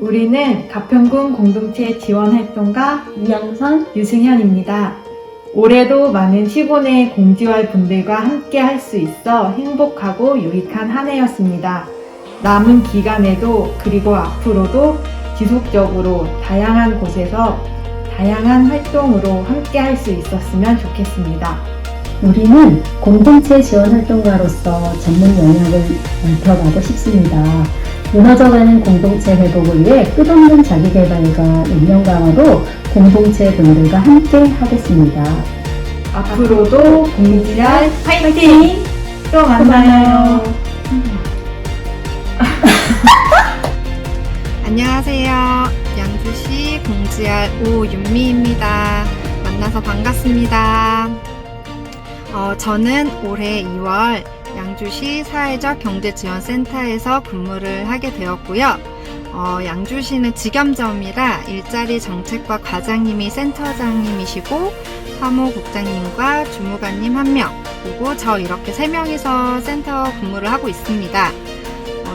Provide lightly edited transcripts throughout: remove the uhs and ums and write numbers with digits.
우리는 가평군 공동체 지원활동가 이영선, 유승현입니다. 올해도 많은 시군의 공지활 분들과 함께 할 수 있어 행복하고 유익한 한 해였습니다. 남은 기간에도 그리고 앞으로도 지속적으로 다양한 곳에서 다양한 활동으로 함께 할 수 있었으면 좋겠습니다. 우리는 공동체 지원 활동가로서 전문 영역을 넓혀가고 싶습니다. 무너져가는 공동체 회복을 위해 끝없는 자기개발과 역량 강화로 공동체 분들과 함께 하겠습니다. 앞으로도 공지활 화이팅! 또 만나요. 안녕하세요. 양주시 공지할 오윤미입니다. 만나서 반갑습니다. 저는 올해 2월 양주시 사회적 경제지원센터에서 근무를 하게 되었고요. 양주시는 직영점이라 일자리 정책과 과장님이 센터장님이시고 사무국장님과 주무관님 1명, 그리고 저 이렇게 3명이서 센터 근무를 하고 있습니다.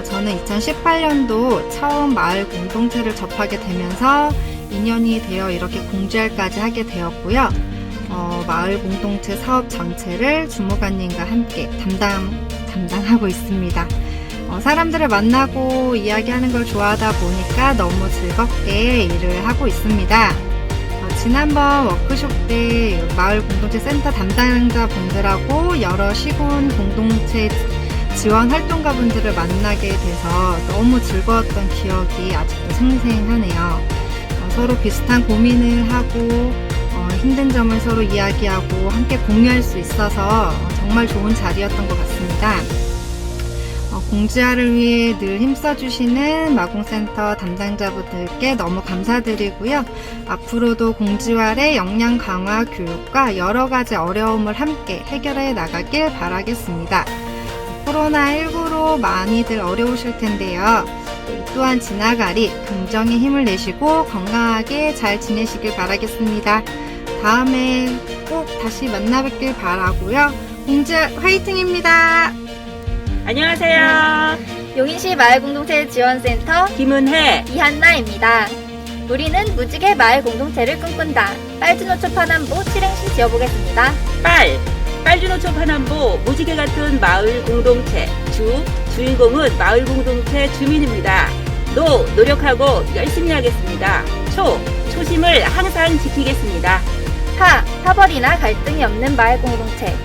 저는 2018년도 처음 마을 공동체를 접하게 되면서 인연이 되어 이렇게 공지활까지 하게 되었고요. 마을 공동체 사업 전체를 주무관님과 함께 담당하고 있습니다. 사람들을 만나고 이야기하는 걸 좋아하다 보니까 너무 즐겁게 일을 하고 있습니다. 지난번 워크숍 때 마을 공동체 센터 담당자 분들하고 여러 시군 공동체 지원 활동가 분들을 만나게 돼서 너무 즐거웠던 기억이 아직도 생생하네요. 서로 비슷한 고민을 하고 힘든 점을 서로 이야기하고 함께 공유할 수 있어서 정말 좋은 자리였던 것 같습니다. 공지활을 위해 늘 힘써주시는 마공센터 담당자분들께 너무 감사드리고요. 앞으로도 공지활의 역량 강화 교육과 여러 가지 어려움을 함께 해결해 나가길 바라겠습니다. 코로나19로 많이들 어려우실 텐데요. 이 또한 지나가리 긍정의 힘을 내시고 건강하게 잘 지내시길 바라겠습니다. 다음에 꼭 다시 만나뵙길 바라고요. 공지활 화이팅입니다. 안녕하세요. 용인시 마을공동체 지원센터 김은혜, 이한나입니다. 우리는 무지개 마을 공동체를 꿈꾼다. 빨주노초 파남보 칠행시 지어보겠습니다. 빨주노초 파남보 무지개 같은 마을 공동체. 주인공은 마을 공동체 주민입니다. 노력하고 열심히 하겠습니다. 초심을 항상 지키겠습니다. 파벌이나 갈등이 없는 마을 공동체.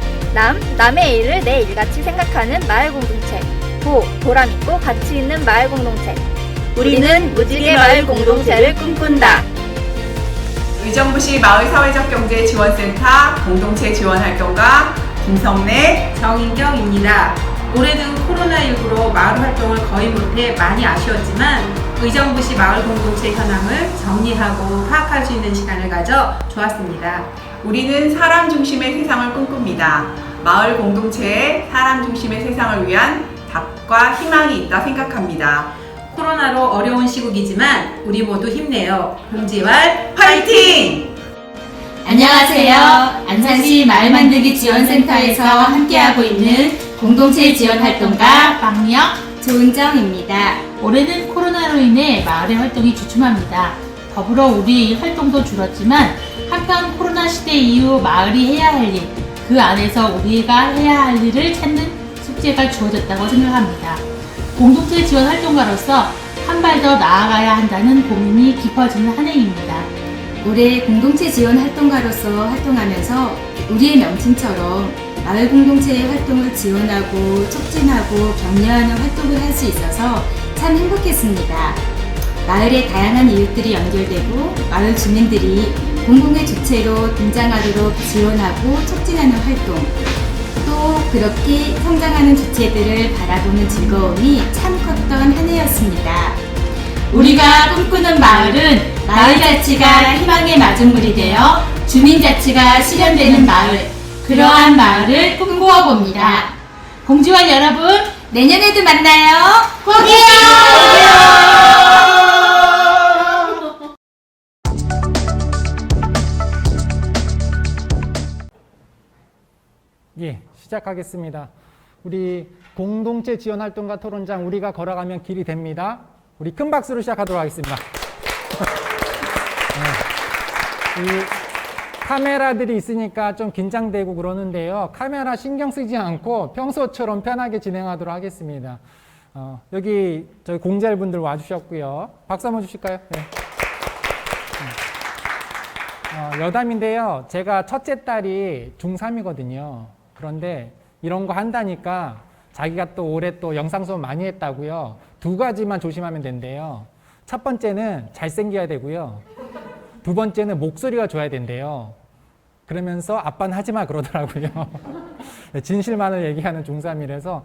남의 일을 내 일같이 생각하는 마을 공동체. 보람있고 가치 있는 마을 공동체. 우리는 무지개 마을 공동체를 꿈꾼다. 의정부시 마을사회적경제지원센터 공동체 지원활동가 김성래, 정인경입니다. 올해는 코로나19로 마을 활동을 거의 못해 많이 아쉬웠지만 의정부시 마을 공동체 현황을 정리하고 파악할 수 있는 시간을 가져 좋았습니다. 우리는 사람 중심의 세상을 꿈꿉니다. 마을 공동체에 사람 중심의 세상을 위한 답과 희망이 있다 생각합니다. 코로나로 어려운 시국이지만 우리 모두 힘내요. 공지활 화이팅! 안녕하세요. 안산시 마을만들기 지원센터에서 함께하고 있는 공동체 지원활동가 박미영, 조은정입니다. 올해는 코로나로 인해 마을의 활동이 주춤합니다. 더불어 우리의 활동도 줄었지만 한편 코로나 시대 이후 마을이 해야 할 일, 그 안에서 우리가 해야 할 일을 찾는 숙제가 주어졌다고 생각합니다. 공동체 지원 활동가로서 한 발 더 나아가야 한다는 고민이 깊어지는 한 해입니다. 올해 공동체 지원 활동가로서 활동하면서 우리의 명칭처럼 마을 공동체의 활동을 지원하고 촉진하고 격려하는 활동을 할 수 있어서 참 행복했습니다. 마을의 다양한 이웃들이 연결되고 마을 주민들이 공공의 주체로 등장하도록 지원하고 촉진하는 활동, 또 그렇게 성장하는 주체들을 바라보는 즐거움이 참 컸던 한 해였습니다. 우리가 꿈꾸는 마을은 마을 자치가 희망의 마중물이 되어 주민 자치가 실현되는 마을, 그러한 마을을 꿈꾸어 봅니다. 공지활 여러분, 내년에도 만나요. 꼭이요! 예, 시작하겠습니다. 우리 공동체 지원 활동가 토론장 우리가 걸어가면 길이 됩니다. 우리 큰 박수로 시작하도록 하겠습니다. 네. 이 카메라들이 있으니까 좀 긴장되고 그러는데요. 카메라 신경 쓰지 않고 평소처럼 편하게 진행하도록 하겠습니다. 여기 저희 공자분들 와주셨고요. 박수 한번 주실까요? 네. 여담인데요. 제가 첫째 딸이 중3이거든요. 그런데 이런 거 한다니까 자기가 또 올해 또 영상 수업 많이 했다고요. 2가지만 조심하면 된대요. 첫 번째는 잘생겨야 되고요. 2번째는 목소리가 좋아야 된대요. 그러면서 아빠는 하지 마 그러더라고요. 진실만을 얘기하는 중3이라서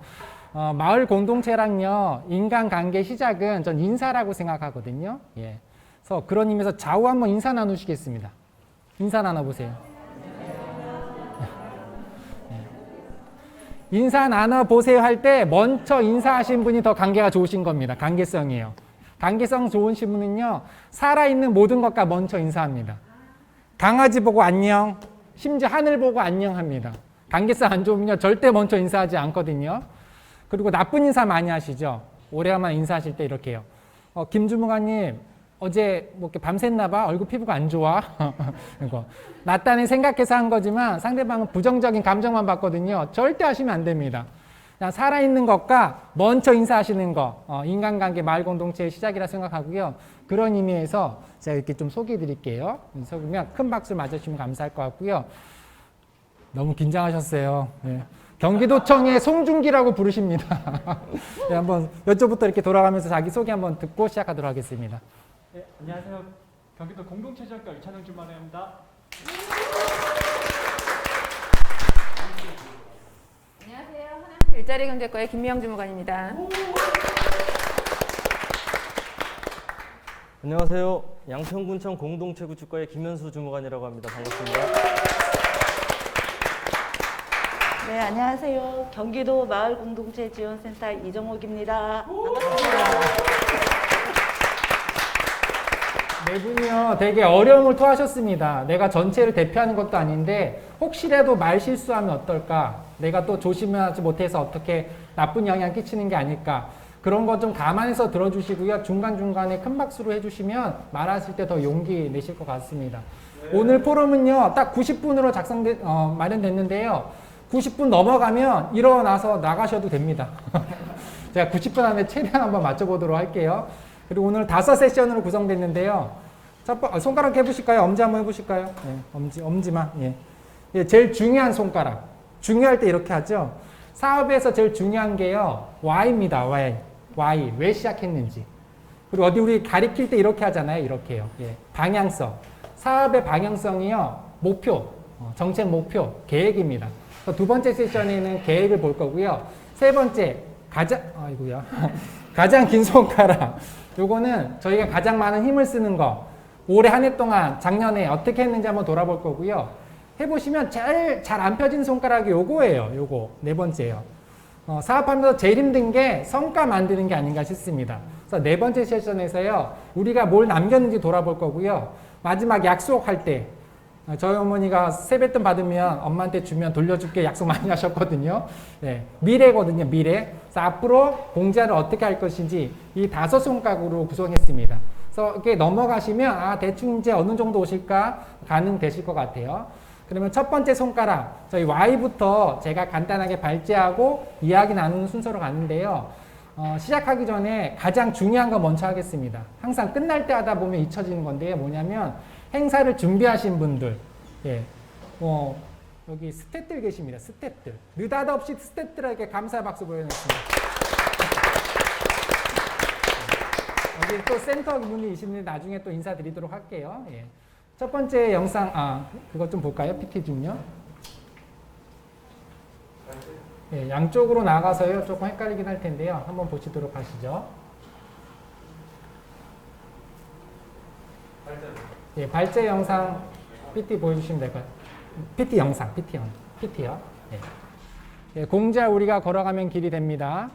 마을 공동체랑요, 인간관계 시작은 전 인사라고 생각하거든요. 예. 그래서 그런 의미에서 좌우 한번 인사 나누시겠습니다. 인사 나눠보세요. 인사 나눠보세요 할 때 먼저 인사하신 분이 더 관계가 좋으신 겁니다. 관계성이에요. 관계성 좋으신 분은요, 살아있는 모든 것과 먼저 인사합니다. 강아지 보고 안녕, 심지어 하늘 보고 안녕합니다. 관계성 안 좋으면요, 절대 먼저 인사하지 않거든요. 그리고 나쁜 인사 많이 하시죠. 오래간만 인사하실 때 이렇게 해요. 김주무관님, 어제 뭐 이렇게 밤샜나 봐? 얼굴 피부가 안 좋아? 이거. 낫다는 생각해서 한 거지만 상대방은 부정적인 감정만 받거든요. 절대 하시면 안 됩니다. 그냥 살아있는 것과 먼저 인사하시는 거, 인간관계 마을 공동체의 시작이라 생각하고요. 그런 의미에서 제가 이렇게 좀 소개해 드릴게요. 그러면 큰 박수 맞아주시면 감사할 것 같고요. 너무 긴장하셨어요. 네. 경기도청의 송중기라고 부르십니다. 네, 한번 여쭤부터 이렇게 돌아가면서 자기 소개 한번 듣고 시작하도록 하겠습니다. 네, 안녕하세요. 경기도 공동체지원과 이찬영 주말회입니다. 안녕하세요. 하남시 일자리경제과의 김미영 주무관입니다. 안녕하세요. 양평군청 공동체구축과의 김현수 주무관이라고 합니다. 반갑습니다. 네, 안녕하세요. 경기도 마을공동체지원센터 이정옥입니다. 반갑습니다. 네 분이요, 되게 어려움을 토하셨습니다. 내가 전체를 대표하는 것도 아닌데 혹시라도 말 실수하면 어떨까? 내가 또 조심하지 못해서 어떻게 나쁜 영향 끼치는 게 아닐까? 그런 거 좀 감안해서 들어주시고요. 중간중간에 큰 박수로 해주시면 말하실 때 더 용기 내실 것 같습니다. 네. 오늘 포럼은요, 딱 90분으로 마련됐는데요. 90분 넘어가면 일어나서 나가셔도 됩니다. 제가 90분 안에 최대한 한번 맞춰보도록 할게요. 그리고 오늘 5세션으로 구성됐는데요. 손가락 해보실까요? 엄지 한번 해보실까요? 네, 엄지만. 예. 예, 제일 중요한 손가락. 중요할 때 이렇게 하죠. 사업에서 제일 중요한 게요, Y입니다. Y. 왜 시작했는지. 그리고 어디 우리 가리킬 때 이렇게 하잖아요. 이렇게요. 예. 방향성. 사업의 방향성이요, 목표, 정책 목표, 계획입니다. 두 번째 세션에는 계획을 볼 거고요. 세 번째, 가장 긴 손가락. 요거는 저희가 가장 많은 힘을 쓰는 거. 올해 한 해 동안, 작년에 어떻게 했는지 한번 돌아볼 거고요. 해보시면 제일 잘 안 펴진 손가락이 요거예요. 요거. 네 번째예요. 사업하면서 제일 힘든 게 성과 만드는 게 아닌가 싶습니다. 그래서 네 번째 세션에서요, 우리가 뭘 남겼는지 돌아볼 거고요. 마지막 약속할 때, 저희 어머니가 세뱃돈 받으면 엄마한테 주면 돌려줄게 약속 많이 하셨거든요. 네, 미래거든요, 미래. 그래서 앞으로 공자를 어떻게 할 것인지 이 5손가락으로 구성했습니다. 그래서 이렇게 넘어가시면 대충 이제 어느 정도 오실까 가능되실 것 같아요. 그러면 첫 번째 손가락, 저희 Y부터 제가 간단하게 발제하고 이야기 나누는 순서로 갔는데요. 시작하기 전에 가장 중요한 거 먼저 하겠습니다. 항상 끝날 때 하다 보면 잊혀지는 건데요. 뭐냐면 행사를 준비하신 분들, 예, 여기 스태프들 계십니다. 스태프들. 느닷없이 스태프들에게 감사 박수 보여드리겠습니다. 여기 또 센터 분이 계시는데 나중에 또 인사드리도록 할게요. 예. 첫 번째 영상, 그것 좀 볼까요? PT 좀요. 예, 양쪽으로 나가서요. 조금 헷갈리긴 할 텐데요. 한번 보시도록 하시죠. 예, 발제 영상 PT 보여주시면 될 것 같아요. PT 영상, PT요. 예. 예, 공자 우리가 걸어가면 길이 됩니다.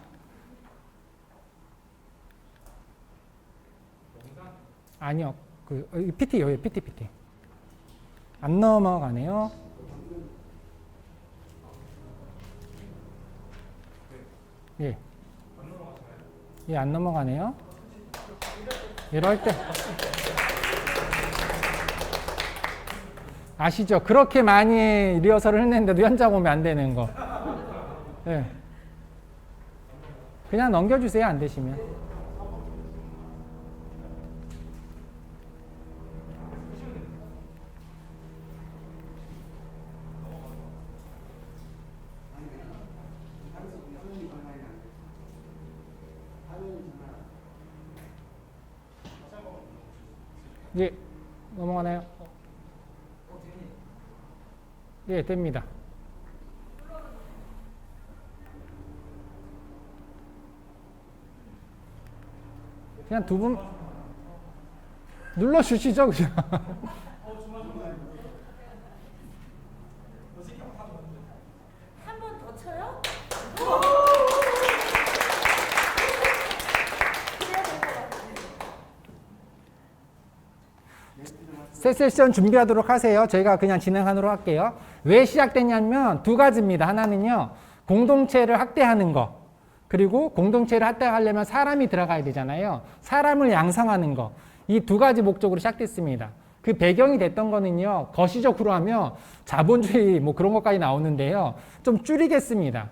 아니요. PT요. 예, PT. 안 넘어가네요. 예. 예, 안 넘어가네요. 이럴 때 아시죠? 그렇게 많이 리허설을 했는데도 현장 오면 안 되는 거. 네. 그냥 넘겨주세요, 안 되시면. 예, 넘어가나요? 예, 됩니다. 그냥 두 분 눌러주시죠, 그냥. 한 번 더 쳐요? 새 세션 준비하도록 하세요. 저희가 그냥 진행하도록 할게요. 왜 시작됐냐면 두 가지입니다. 하나는요, 공동체를 확대하는 거. 그리고 공동체를 확대하려면 사람이 들어가야 되잖아요. 사람을 양성하는 거. 이 두 가지 목적으로 시작됐습니다. 그 배경이 됐던 거는요, 거시적으로 하면 자본주의 뭐 그런 것까지 나오는데요. 좀 줄이겠습니다.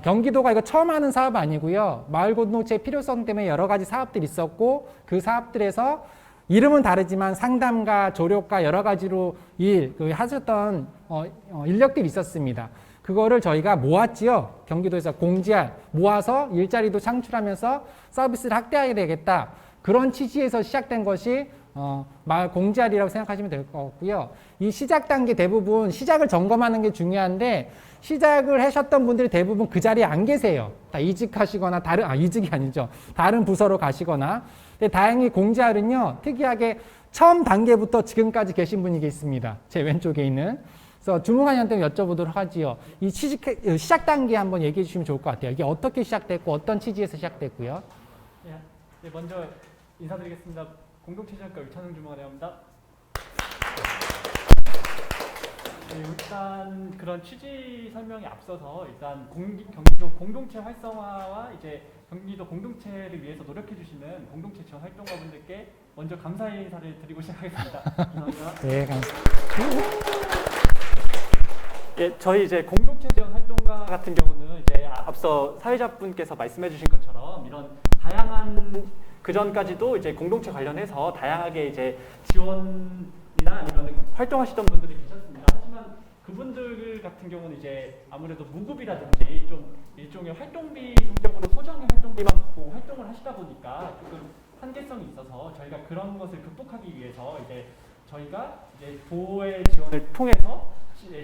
경기도가 이거 처음 하는 사업 아니고요. 마을 공동체의 필요성 때문에 여러 가지 사업들이 있었고, 그 사업들에서 이름은 다르지만 상담가, 조력가 여러 가지로 하셨던 인력들이 있었습니다. 그거를 저희가 모았지요. 경기도에서 공지할 모아서 일자리도 창출하면서 서비스를 확대하게 되겠다. 그런 취지에서 시작된 것이 마을 공지할이라고 생각하시면 될 것 같고요. 이 시작 단계 대부분 시작을 점검하는 게 중요한데, 시작을 하셨던 분들이 대부분 그 자리에 안 계세요. 다 이직하시거나 이직이 아니죠. 다른 부서로 가시거나. 근데 다행히 공지할은요, 특이하게 처음 단계부터 지금까지 계신 분이 계십니다. 제 왼쪽에 있는. 그래서 주무관님한테 여쭤보도록 하지요. 이 시작 단계 한번 얘기해 주시면 좋을 것 같아요. 이게 어떻게 시작됐고 어떤 취지에서 시작됐고요. 네, 먼저 인사드리겠습니다. 공동체지원과 유찬웅 주무관입니다. 네, 일단 그런 취지 설명에 앞서서 일단 경기도 공동체 활성화와 이제 경기도 공동체를 위해서 노력해 주시는 공동체 지원 활동가분들께 먼저 감사의 인사를 드리고 시작하겠습니다. 감사합니다. 네, 감사합니다. 예, 저희 이제 공동체 지원 활동가 같은 경우는 이제 앞서 사회자분께서 말씀해 주신 것처럼 이런 다양한 그전까지도 이제 공동체 관련해서 다양하게 이제 지원이나 아니면 활동하시던 분들이 계셨습니다. 하지만 그분들 같은 경우는 이제 아무래도 무급이라든지 좀 일종의 활동비 성격으로 소정의 활동비만 받고 활동을 하시다 보니까 조금 한계성이 있어서 저희가 그런 것을 극복하기 위해서 이제 저희가 이제 도의 지원을 통해서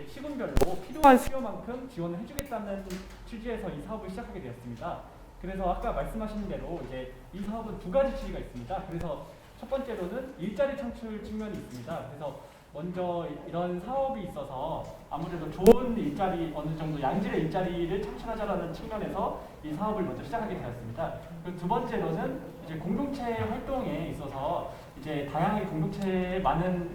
시군별로 필요한 수요만큼 지원을 해주겠다는 취지에서 이 사업을 시작하게 되었습니다. 그래서 아까 말씀하신 대로 이제 이 사업은 두 가지 취지가 있습니다. 그래서 첫 번째로는 일자리 창출 측면이 있습니다. 그래서 먼저 이런 사업이 있어서 아무래도 좋은 일자리, 어느 정도 양질의 일자리를 창출하자라는 측면에서 이 사업을 먼저 시작하게 되었습니다. 그리고 두 번째로는 이제 공동체 활동에 있어서 이제 다양하게 공동체에 많은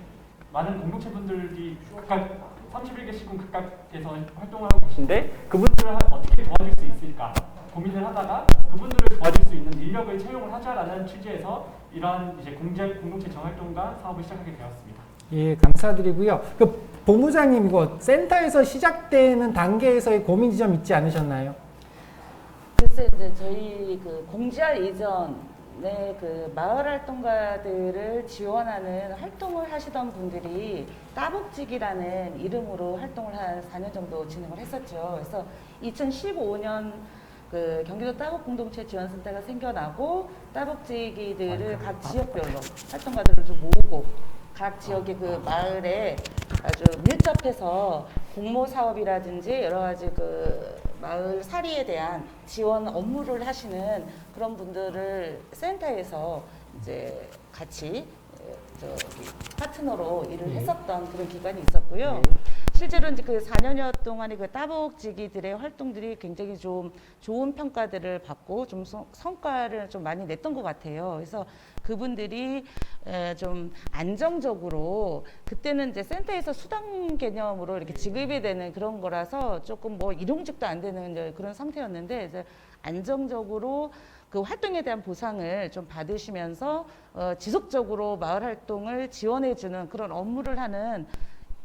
공동체분들이 각각 31개 시군 각각에서 활동을 하고 계신데 그분들을 어떻게 도와줄 수 있을까 고민을 하다가 그분들을 도와줄 수 있는 인력을 채용을 하자라는 취지에서 이러한 이제 공동체 정활동과 사업을 시작하게 되었습니다. 예, 감사드리고요. 그 본부장님, 이거 센터에서 시작되는 단계에서의 고민 지점 있지 않으셨나요? 글쎄 이제 저희 그 공지할 이전에 그 마을 활동가들을 지원하는 활동을 하시던 분들이 따복직이라는 이름으로 활동을 한 4년 정도 진행을 했었죠. 그래서 2015년 그 경기도 따복 공동체 지원센터가 생겨나고 따복지기들을 각 지역별로 활동가들을 좀 모으고 각 지역의 그 마을에 아주 밀접해서 공모 사업이라든지 여러 가지 그 마을 살이에 대한 지원 업무를 하시는 그런 분들을 센터에서 이제 같이 파트너로 일을 했었던 그런 기간이 있었고요. 실제로 이제 그 4년여 동안의 그 따복지기들의 활동들이 굉장히 좀 좋은 평가들을 받고 좀 성과를 좀 많이 냈던 것 같아요. 그래서 그분들이 좀 안정적으로 그때는 이제 센터에서 수당 개념으로 이렇게 지급이 되는 그런 거라서 조금 뭐 일용직도 안 되는 이제 그런 상태였는데 이제 안정적으로 그 활동에 대한 보상을 좀 받으시면서 지속적으로 마을 활동을 지원해주는 그런 업무를 하는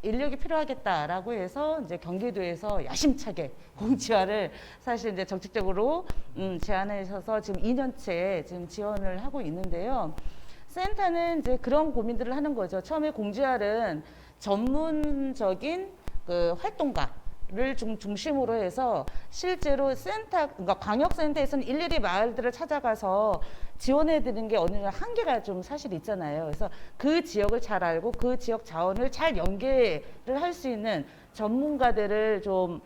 인력이 필요하겠다라고 해서 이제 경기도에서 야심차게 공지화를 사실 이제 정책적으로 제안하셔서 지금 2년째 지금 지원을 하고 있는데요. 센터는 이제 그런 고민들을 하는 거죠. 처음에 공지화는 전문적인 그 활동가를 좀 중심으로 해서 실제로 센터, 그러니까 광역센터에서는 일일이 마을들을 찾아가서 지원해드리는 게 어느 정도 한계가 좀 사실 있잖아요. 그래서 그 지역을 잘 알고 그 지역 자원을 잘 연계를 할 수 있는 전문가들을 좀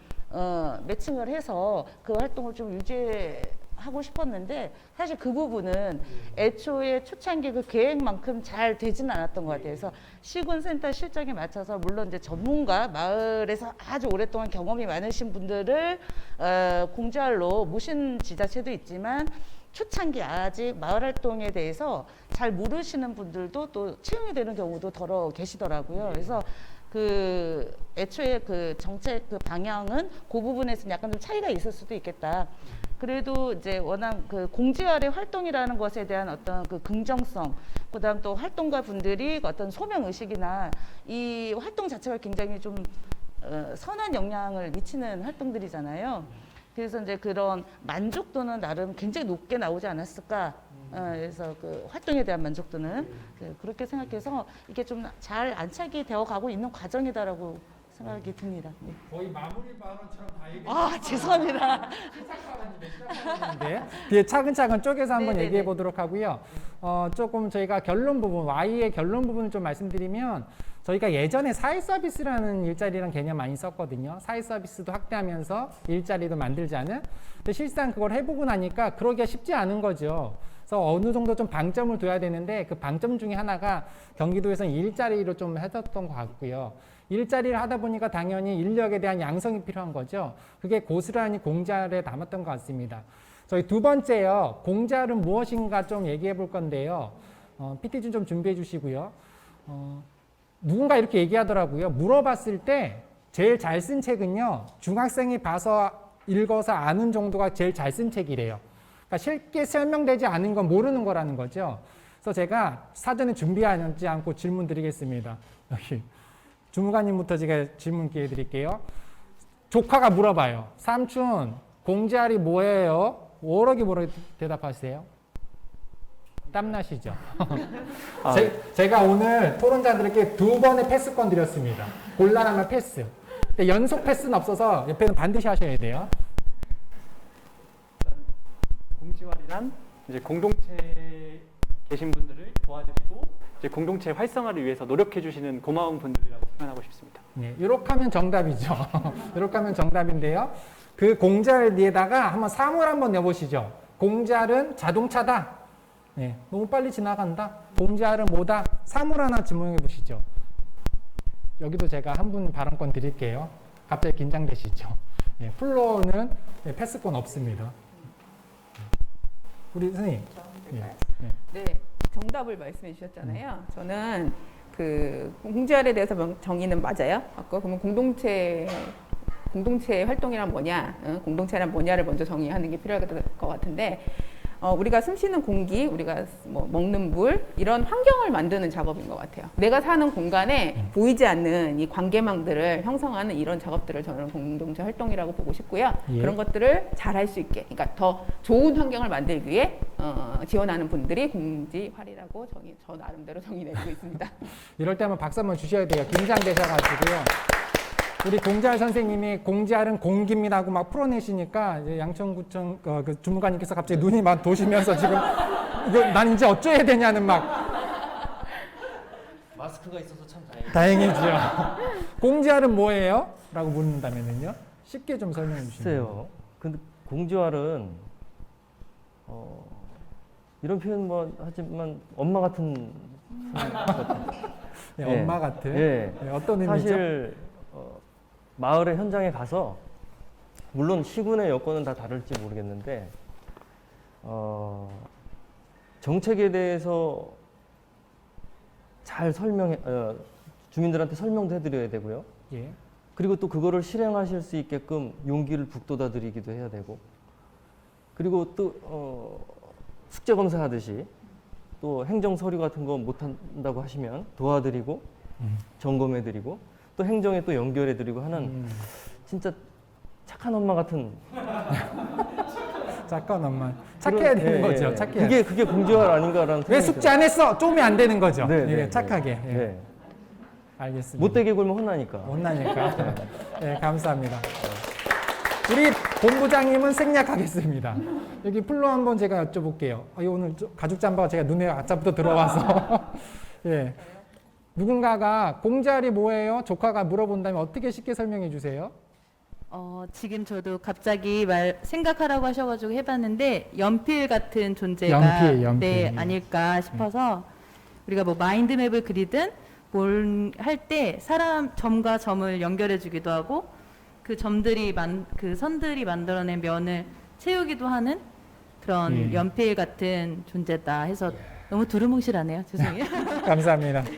매칭을 해서 그 활동을 좀 유지하고 싶었는데 사실 그 부분은 애초에 초창기 그 계획만큼 잘 되지는 않았던 것 같아요. 그래서 시군센터 실정에 맞춰서 물론 이제 전문가 마을에서 아주 오랫동안 경험이 많으신 분들을 공지할로 모신 지자체도 있지만 초창기 아직 마을 활동에 대해서 잘 모르시는 분들도 또 채용이 되는 경우도 더러 계시더라고요. 그래서 그 애초에 그 정책 그 방향은 그 부분에서 약간 좀 차이가 있을 수도 있겠다. 그래도 이제 워낙 그 공지활의 활동이라는 것에 대한 어떤 그 긍정성, 그다음 또 활동가 분들이 어떤 소명 의식이나 이 활동 자체가 굉장히 좀 선한 영향을 미치는 활동들이잖아요. 그래서 이제 그런 만족도는 나름 굉장히 높게 나오지 않았을까. 그래서 그 활동에 대한 만족도는 그렇게 생각해서 이게 좀 잘 안착이 되어 가고 있는 과정이다라고 생각이 듭니다. 네. 거의 마무리 발언처럼 다 얘기해. 아, 죄송합니다. 뒤에 차근차근 쪼개서 한번 네네네. 얘기해 보도록 하고요. 조금 저희가 결론 부분, Y의 결론 부분을 좀 말씀드리면 저희가 예전에 사회 서비스라는 일자리라는 개념 많이 썼거든요. 사회 서비스도 확대하면서 일자리도 만들자는. 근데 실상 그걸 해보고 나니까 그러기가 쉽지 않은 거죠. 그래서 어느 정도 좀 방점을 둬야 되는데 그 방점 중에 하나가 경기도에서는 일자리로 좀 해뒀던 것 같고요. 일자리를 하다 보니까 당연히 인력에 대한 양성이 필요한 거죠. 그게 고스란히 공지활에 담았던 것 같습니다. 저희 두 번째요. 공지활은 무엇인가 좀 얘기해 볼 건데요. PT 좀 준비해 주시고요. 누군가 이렇게 얘기하더라고요. 물어봤을 때 제일 잘 쓴 책은요. 중학생이 봐서 읽어서 아는 정도가 제일 잘 쓴 책이래요. 그러니까 쉽게 설명되지 않은 건 모르는 거라는 거죠. 그래서 제가 사전에 준비하지 않고 질문 드리겠습니다. 여기 주무관님부터 제가 질문 기회 드릴게요. 조카가 물어봐요. 삼촌, 공지활이 뭐예요? 오락이 뭐라고 대답하세요? 땀나시죠? 제가 오늘 토론자들에게 2번의 패스권 드렸습니다. 곤란하면 패스. 근데 연속 패스는 없어서 옆에는 반드시 하셔야 돼요. 공지활이란 이제 공동체에 계신 분들을 도와드리고 이제 공동체 활성화를 위해서 노력해 주시는 고마운 분들이라고 표현하고 싶습니다. 네, 이렇게 하면 정답이죠. 이렇게 하면 정답인데요. 그 공지활 뒤에다가 한번 사물 한번 내보시죠. 공지활은 자동차다. 네, 너무 빨리 지나간다. 공지활은 뭐다? 사물 하나 질문해 보시죠. 여기도 제가 한 분 발언권 드릴게요. 갑자기 긴장되시죠? 네, 플로어는 네, 패스권 없습니다. 우리 선생님. 네, 정답을 말씀해 주셨잖아요. 저는 그 공지활에 대해서 정의는 맞아요. 아까 그러면 공동체 활동이란 뭐냐, 공동체란 뭐냐를 먼저 정의하는 게 필요할 것 같은데, 우리가 숨쉬는 공기, 우리가 뭐 먹는 물, 이런 환경을 만드는 작업인 것 같아요. 내가 사는 공간에 보이지 않는 이 관계망들을 형성하는 이런 작업들을 저는 공동체 활동이라고 보고 싶고요. 예. 그런 것들을 잘 할 수 있게, 그러니까 더 좋은 환경을 만들기 위해 지원하는 분들이 공지활이라고 저 나름대로 정의 내리고 있습니다. 이럴 때 한번 박수 한번 주셔야 돼요. 긴장되셔가지고요. 우리 공지활 선생님이 공지활은 공기입니다 하고 막 풀어내시니까 이제 양천구청 그 주무관님께서 갑자기 눈이 막 도시면서 지금 이거 난 이제 어쩌야 되냐는 막 마스크가 있어서 참 다행이에요. 다행이죠. 공지활은 뭐예요? 라고 묻는다면은요. 쉽게 좀 설명해 주시면. 글쎄요. 근데 공지활은 이런 표현 뭐 하지만 엄마 같은 네, 엄마 같은. 네. 네, 어떤 의미죠? 사실 마을의 현장에 가서 물론 시군의 여건은 다 다를지 모르겠는데 정책에 대해서 잘 주민들한테 설명도 해드려야 되고요. 예. 그리고 또 그거를 실행하실 수 있게끔 용기를 북돋아 드리기도 해야 되고, 그리고 또 숙제 검사하듯이 또 행정 서류 같은 거 못한다고 하시면 도와드리고 점검해드리고 또 행정에 또 연결해드리고 하는 진짜 착한 엄마 같은 착한 엄마. 착해야 되는 거죠. 착해야. 그게 공지활 아닌가라는 왜 숙제 안 했어? 쪼면 안 되는 거죠. 네, 예, 네, 착하게. 네. 예. 네. 알겠습니다. 못되게 굴면 혼나니까. 혼나니까. 네, 감사합니다. 우리 본부장님은 생략하겠습니다. 여기 플로 한번 제가 여쭤볼게요. 오늘 가죽 잠바가 제가 눈에 아까부터 들어와서. 예. 누군가가 공지활이 뭐예요? 조카가 물어본다면 어떻게 쉽게 설명해 주세요? 지금 저도 갑자기 생각하라고 하셔가지고 해봤는데 연필 같은 존재가 연필. 네, 아닐까 싶어서 우리가 뭐 마인드맵을 그리든 뭘 할 때 사람 점과 점을 연결해 주기도 하고 그 점들이 그 선들이 만들어낸 면을 채우기도 하는 그런 연필 같은 존재다 해서 너무 두루뭉실하네요. 죄송해요. 감사합니다. 네.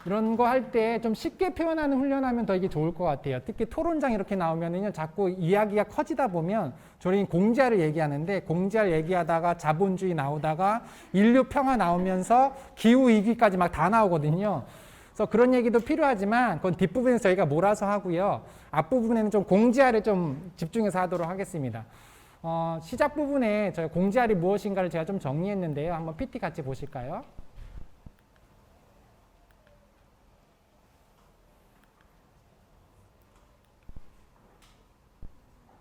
이런 거 할 때 좀 쉽게 표현하는 훈련하면 더 이게 좋을 것 같아요. 특히 토론장 이렇게 나오면은요, 자꾸 이야기가 커지다 보면 저희는 공지활을 얘기하는데 공지활 얘기하다가 자본주의 나오다가 인류 평화 나오면서 기후 위기까지 막 다 나오거든요. 그래서 그런 얘기도 필요하지만 그건 뒷부분에서 저희가 몰아서 하고요. 앞부분에는 좀 공지활에 좀 집중해서 하도록 하겠습니다. 시작 부분에 저희 공지활이 무엇인가를 제가 좀 정리했는데요. 한번 PT 같이 보실까요?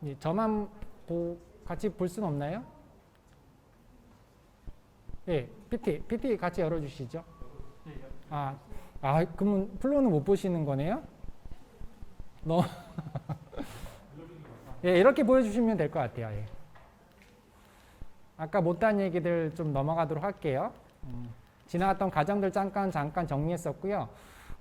예, 저만 같이 볼 수는 없나요? 예, PT 같이 열어주시죠. 그러면 플로는 못 보시는 거네요? 예, 이렇게 보여주시면 될 것 같아요. 예. 아까 못한 얘기들 좀 넘어가도록 할게요. 지나갔던 과정들 잠깐 정리했었고요.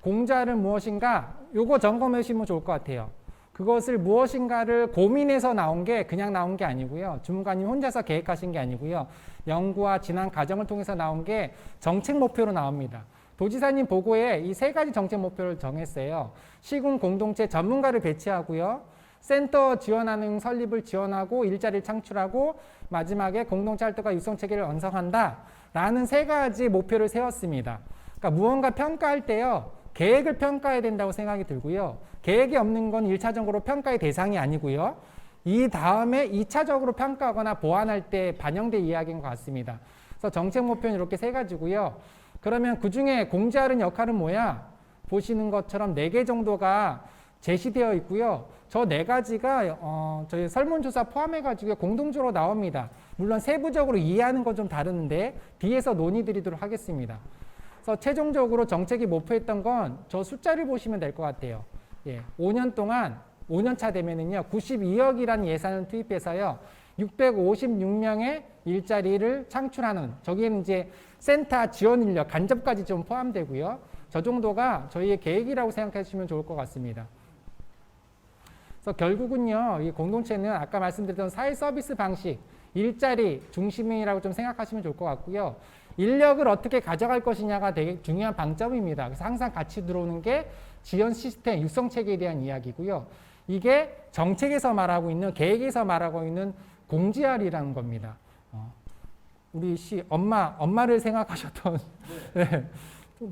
공지활은 무엇인가? 요거 점검해 주시면 좋을 것 같아요. 그것을 무엇인가를 고민해서 나온 게 그냥 나온 게 아니고요. 주무관님 혼자서 계획하신 게 아니고요. 연구와 지난 과정을 통해서 나온 게 정책 목표로 나옵니다. 도지사님 보고에 이 3가지 정책 목표를 정했어요. 시군 공동체 전문가를 배치하고요. 센터 지원하는 설립을 지원하고 일자리를 창출하고 마지막에 공동체 활동과 육성 체계를 완성한다. 라는 3가지 목표를 세웠습니다. 그러니까 무언가 평가할 때요. 계획을 평가해야 된다고 생각이 들고요. 계획이 없는 건 1차적으로 평가의 대상이 아니고요. 이 다음에 2차적으로 평가하거나 보완할 때 반영될 이야기인 것 같습니다. 그래서 정책 목표는 이렇게 3가지고요. 그러면 그 중에 공지활은 역할은 뭐야? 보시는 것처럼 4개 정도가 제시되어 있고요. 저 4가지가 저희 설문조사 포함해가지고 공동적으로 나옵니다. 물론 세부적으로 이해하는 건 좀 다른데 뒤에서 논의드리도록 하겠습니다. 그래서 최종적으로 정책이 목표했던 건 저 숫자를 보시면 될 것 같아요. 예, 5년 동안 5년차 되면은요 92억이라는 예산을 투입해서요 656명의 일자리를 창출하는, 저기에는 이제 센터 지원 인력 간접까지 좀 포함되고요. 저 정도가 저희의 계획이라고 생각해 주시면 좋을 것 같습니다. 그래서 결국은요 이 공동체는 아까 말씀드렸던 사회 서비스 방식, 일자리 중심이라고 좀 생각하시면 좋을 것 같고요. 인력을 어떻게 가져갈 것이냐가 되게 중요한 방점입니다. 그래서 항상 같이 들어오는 게 지원 시스템, 육성 체계에 대한 이야기고요. 이게 정책에서 말하고 있는, 계획에서 말하고 있는 공지활이라는 겁니다. 우리 엄마를 생각하셨던 네.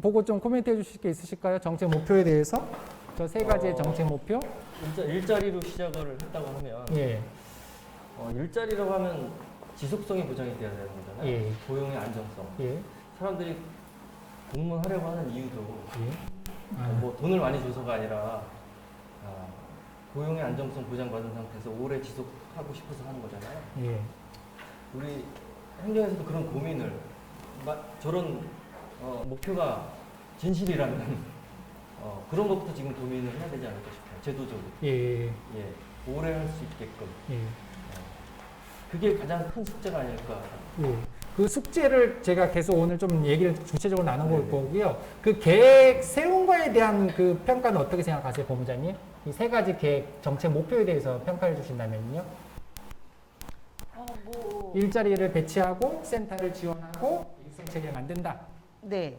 보고 좀 코멘트 해주실 게 있으실까요? 정책 목표에 대해서? 저 3가지의 정책 목표? 일자리로 시작을 했다고 하면 예. 일자리라고 하면 지속성이 보장이 돼야 되는 거잖아요. 예. 고용의 안정성. 예. 사람들이 공무원 하려고 하는 이유도 예. 뭐 돈을 많이 줘서가 아니라 고용의 안정성 보장받은 상태에서 오래 지속하고 싶어서 하는 거잖아요. 예. 우리 행정에서도 그런 고민을 저런 목표가 진실이라면 그런 것부터 지금 고민을 해야 되지 않을까 싶어요. 제도적으로. 예. 예. 오래 할 수 있게끔. 예. 그게 가장 큰 숙제가 아닐까. 예. 그 숙제를 제가 계속 오늘 좀 얘기를 구체적으로 나눠볼 거고요. 그 계획 세운 거에 목표에 대한 그 평가는 어떻게 생각하세요, 본부장님? 이 세 가지 계획, 정책 목표에 대해서 평가해 주신다면요? 일자리를 배치하고 센터를 지원하고 일생체계를 만든다. 네,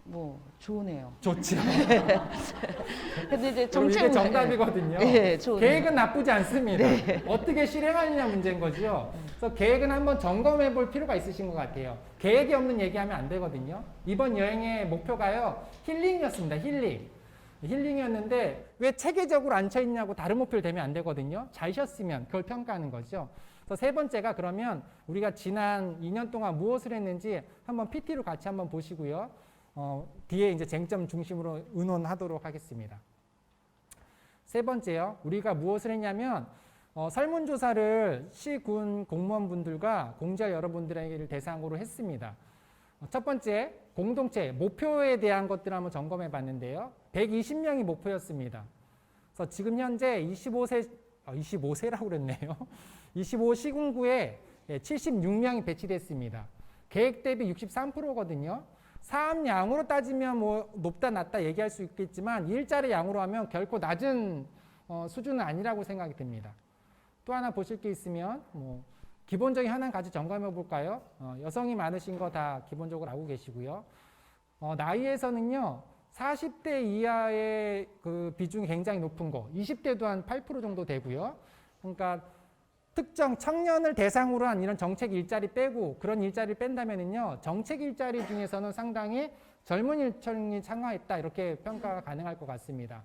뭐 좋으네요. 좋죠. 근데 이제 그럼 이게 정답이거든요. 네, 좋네요. 계획은 나쁘지 않습니다. 네. 어떻게 실행하느냐 문제인 거죠. 그래서 계획은 한번 점검해 볼 필요가 있으신 것 같아요. 계획이 없는 얘기하면 안 되거든요. 이번 여행의 목표가요, 힐링이었습니다. 힐링이었는데 왜 체계적으로 앉혀있냐고 다른 목표를 대면 안 되거든요. 잘 쉬었으면 그걸 평가하는 거죠. 그래서 세 번째가 그러면 우리가 지난 2년 동안 무엇을 했는지 한번 PT로 같이 한번 보시고요. 뒤에 이제 쟁점 중심으로 의논하도록 하겠습니다. 세 번째요. 우리가 무엇을 했냐면 설문조사를 시군 공무원분들과 공지할 여러분들에게 대상으로 했습니다. 첫 번째, 공동체 목표에 대한 것들을 한번 점검해 봤는데요. 120명이 목표였습니다. 그래서 지금 현재 25세라고 그랬네요. 25시군구에 76명이 배치됐습니다. 계획 대비 63%거든요. 사업량으로 따지면 뭐 높다 낮다 얘기할 수 있겠지만 일자리 양으로 하면 결코 낮은 수준은 아니라고 생각이 듭니다. 또 하나 보실 게 있으면 뭐 기본적인 하나는 같이 점검해 볼까요? 여성이 많으신 거 다 기본적으로 알고 계시고요. 나이에서는요, 40대 이하의 그 비중이 굉장히 높은 거, 20대도 한 8% 정도 되고요. 그러니까 특정 청년을 대상으로 한 이런 정책 일자리 빼고 그런 일자리를 뺀다면은요, 정책 일자리 중에서는 상당히 젊은 일청이 참가했다, 이렇게 평가가 가능할 것 같습니다.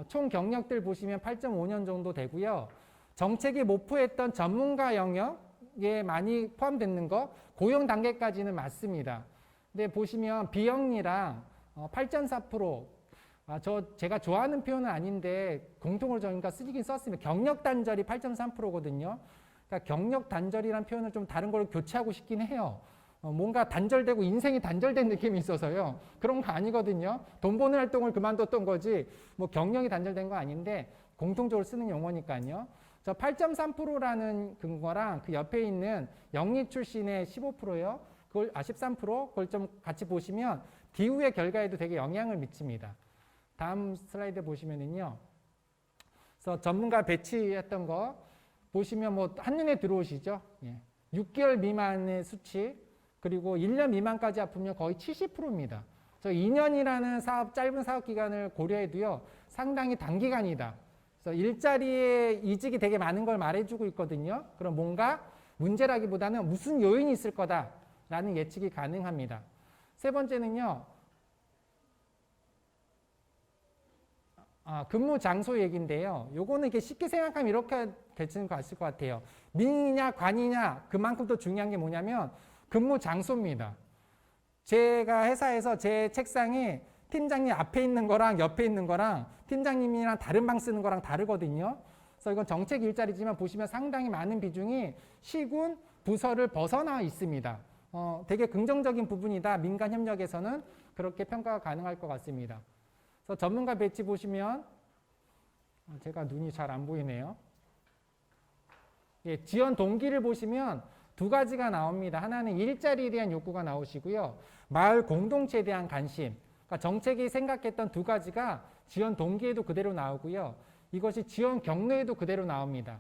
총 경력들 보시면 8.5년 정도 되고요. 정책이 목표했던 전문가 영역에 많이 포함되는 거, 고용 단계까지는 맞습니다. 근데 보시면 비영리랑 8.4%, 제가 좋아하는 표현은 아닌데 공통으로 저희가 쓰긴 썼습니다. 경력 단절이 8.3%거든요. 그러니까 경력 단절이라는 표현을 좀 다른 걸로 교체하고 싶긴 해요. 뭔가 단절되고 인생이 단절된 느낌이 있어서요. 그런 거 아니거든요. 돈 버는 활동을 그만뒀던 거지 뭐 경력이 단절된 건 아닌데 공통적으로 쓰는 용어니까요. 저 8.3%라는 근거랑 그 옆에 있는 영리 출신의 15%요. 그걸 13% 그걸 좀 같이 보시면 뒤후의 결과에도 되게 영향을 미칩니다. 다음 슬라이드 보시면은요. 그래서 전문가 배치했던 거 보시면 뭐 한눈에 들어오시죠. 6개월 미만의 수치, 그리고 1년 미만까지 아프면 거의 70%입니다. 저 2년이라는 짧은 사업 기간을 고려해도요, 상당히 단기간이다. 그래서 일자리에 이직이 되게 많은 걸 말해주고 있거든요. 그럼 뭔가 문제라기보다는 무슨 요인이 있을 거다라는 예측이 가능합니다. 세 번째는요, 근무 장소 얘기인데요. 요거는 이렇게 쉽게 생각하면 이렇게 되는 것 같아요. 민이냐 관이냐 그만큼 더 중요한 게 뭐냐면 근무 장소입니다. 제가 회사에서 제 책상이 팀장님 앞에 있는 거랑 옆에 있는 거랑 팀장님이랑 다른 방 쓰는 거랑 다르거든요. 그래서 이건 정책 일자리지만 보시면 상당히 많은 비중이 시군 부서를 벗어나 있습니다. 되게 긍정적인 부분이다. 민간 협력에서는 그렇게 평가가 가능할 것 같습니다. 그래서 전문가 배치 보시면 제가 눈이 잘 안 보이네요. 지원 동기를 보시면 두 가지가 나옵니다. 하나는 일자리에 대한 욕구가 나오시고요. 마을 공동체에 대한 관심. 그러니까 정책이 생각했던 두 가지가 지원 동기에도 그대로 나오고요. 이것이 지원 경로에도 그대로 나옵니다.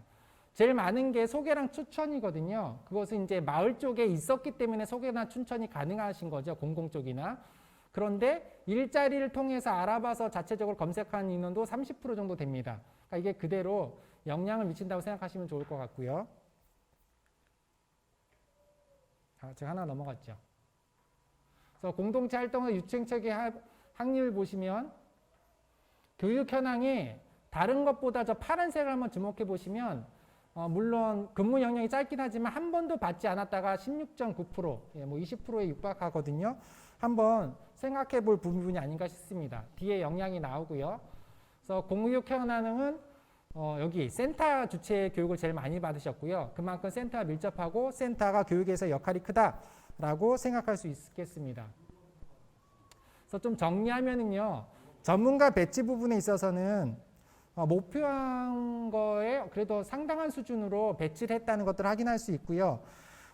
제일 많은 게 소개랑 추천이거든요. 그것은 이제 마을 쪽에 있었기 때문에 소개나 추천이 가능하신 거죠. 공공 쪽이나. 그런데 일자리를 통해서 알아봐서 자체적으로 검색하는 인원도 30% 정도 됩니다. 그러니까 이게 그대로 영향을 미친다고 생각하시면 좋을 것 같고요. 제가 하나 넘어갔죠. 그래서 공동체 활동의 유치행책의 확률 보시면 교육 현황이 다른 것보다 저 파란색을 한번 주목해 보시면 물론 근무 영역이 짧긴 하지만 한 번도 받지 않았다가 16.9%, 뭐 20%에 육박하거든요. 한번 생각해 볼 부분이 아닌가 싶습니다. 뒤에 영향이 나오고요. 그래서 공교육 현황은 여기 센터 주체 교육을 제일 많이 받으셨고요. 그만큼 센터와 밀접하고 센터가 교육에서 역할이 크다라고 생각할 수 있겠습니다. 그래서 좀 정리하면은요, 전문가 배치 부분에 있어서는 목표한 거에 그래도 상당한 수준으로 배치를 했다는 것들을 확인할 수 있고요.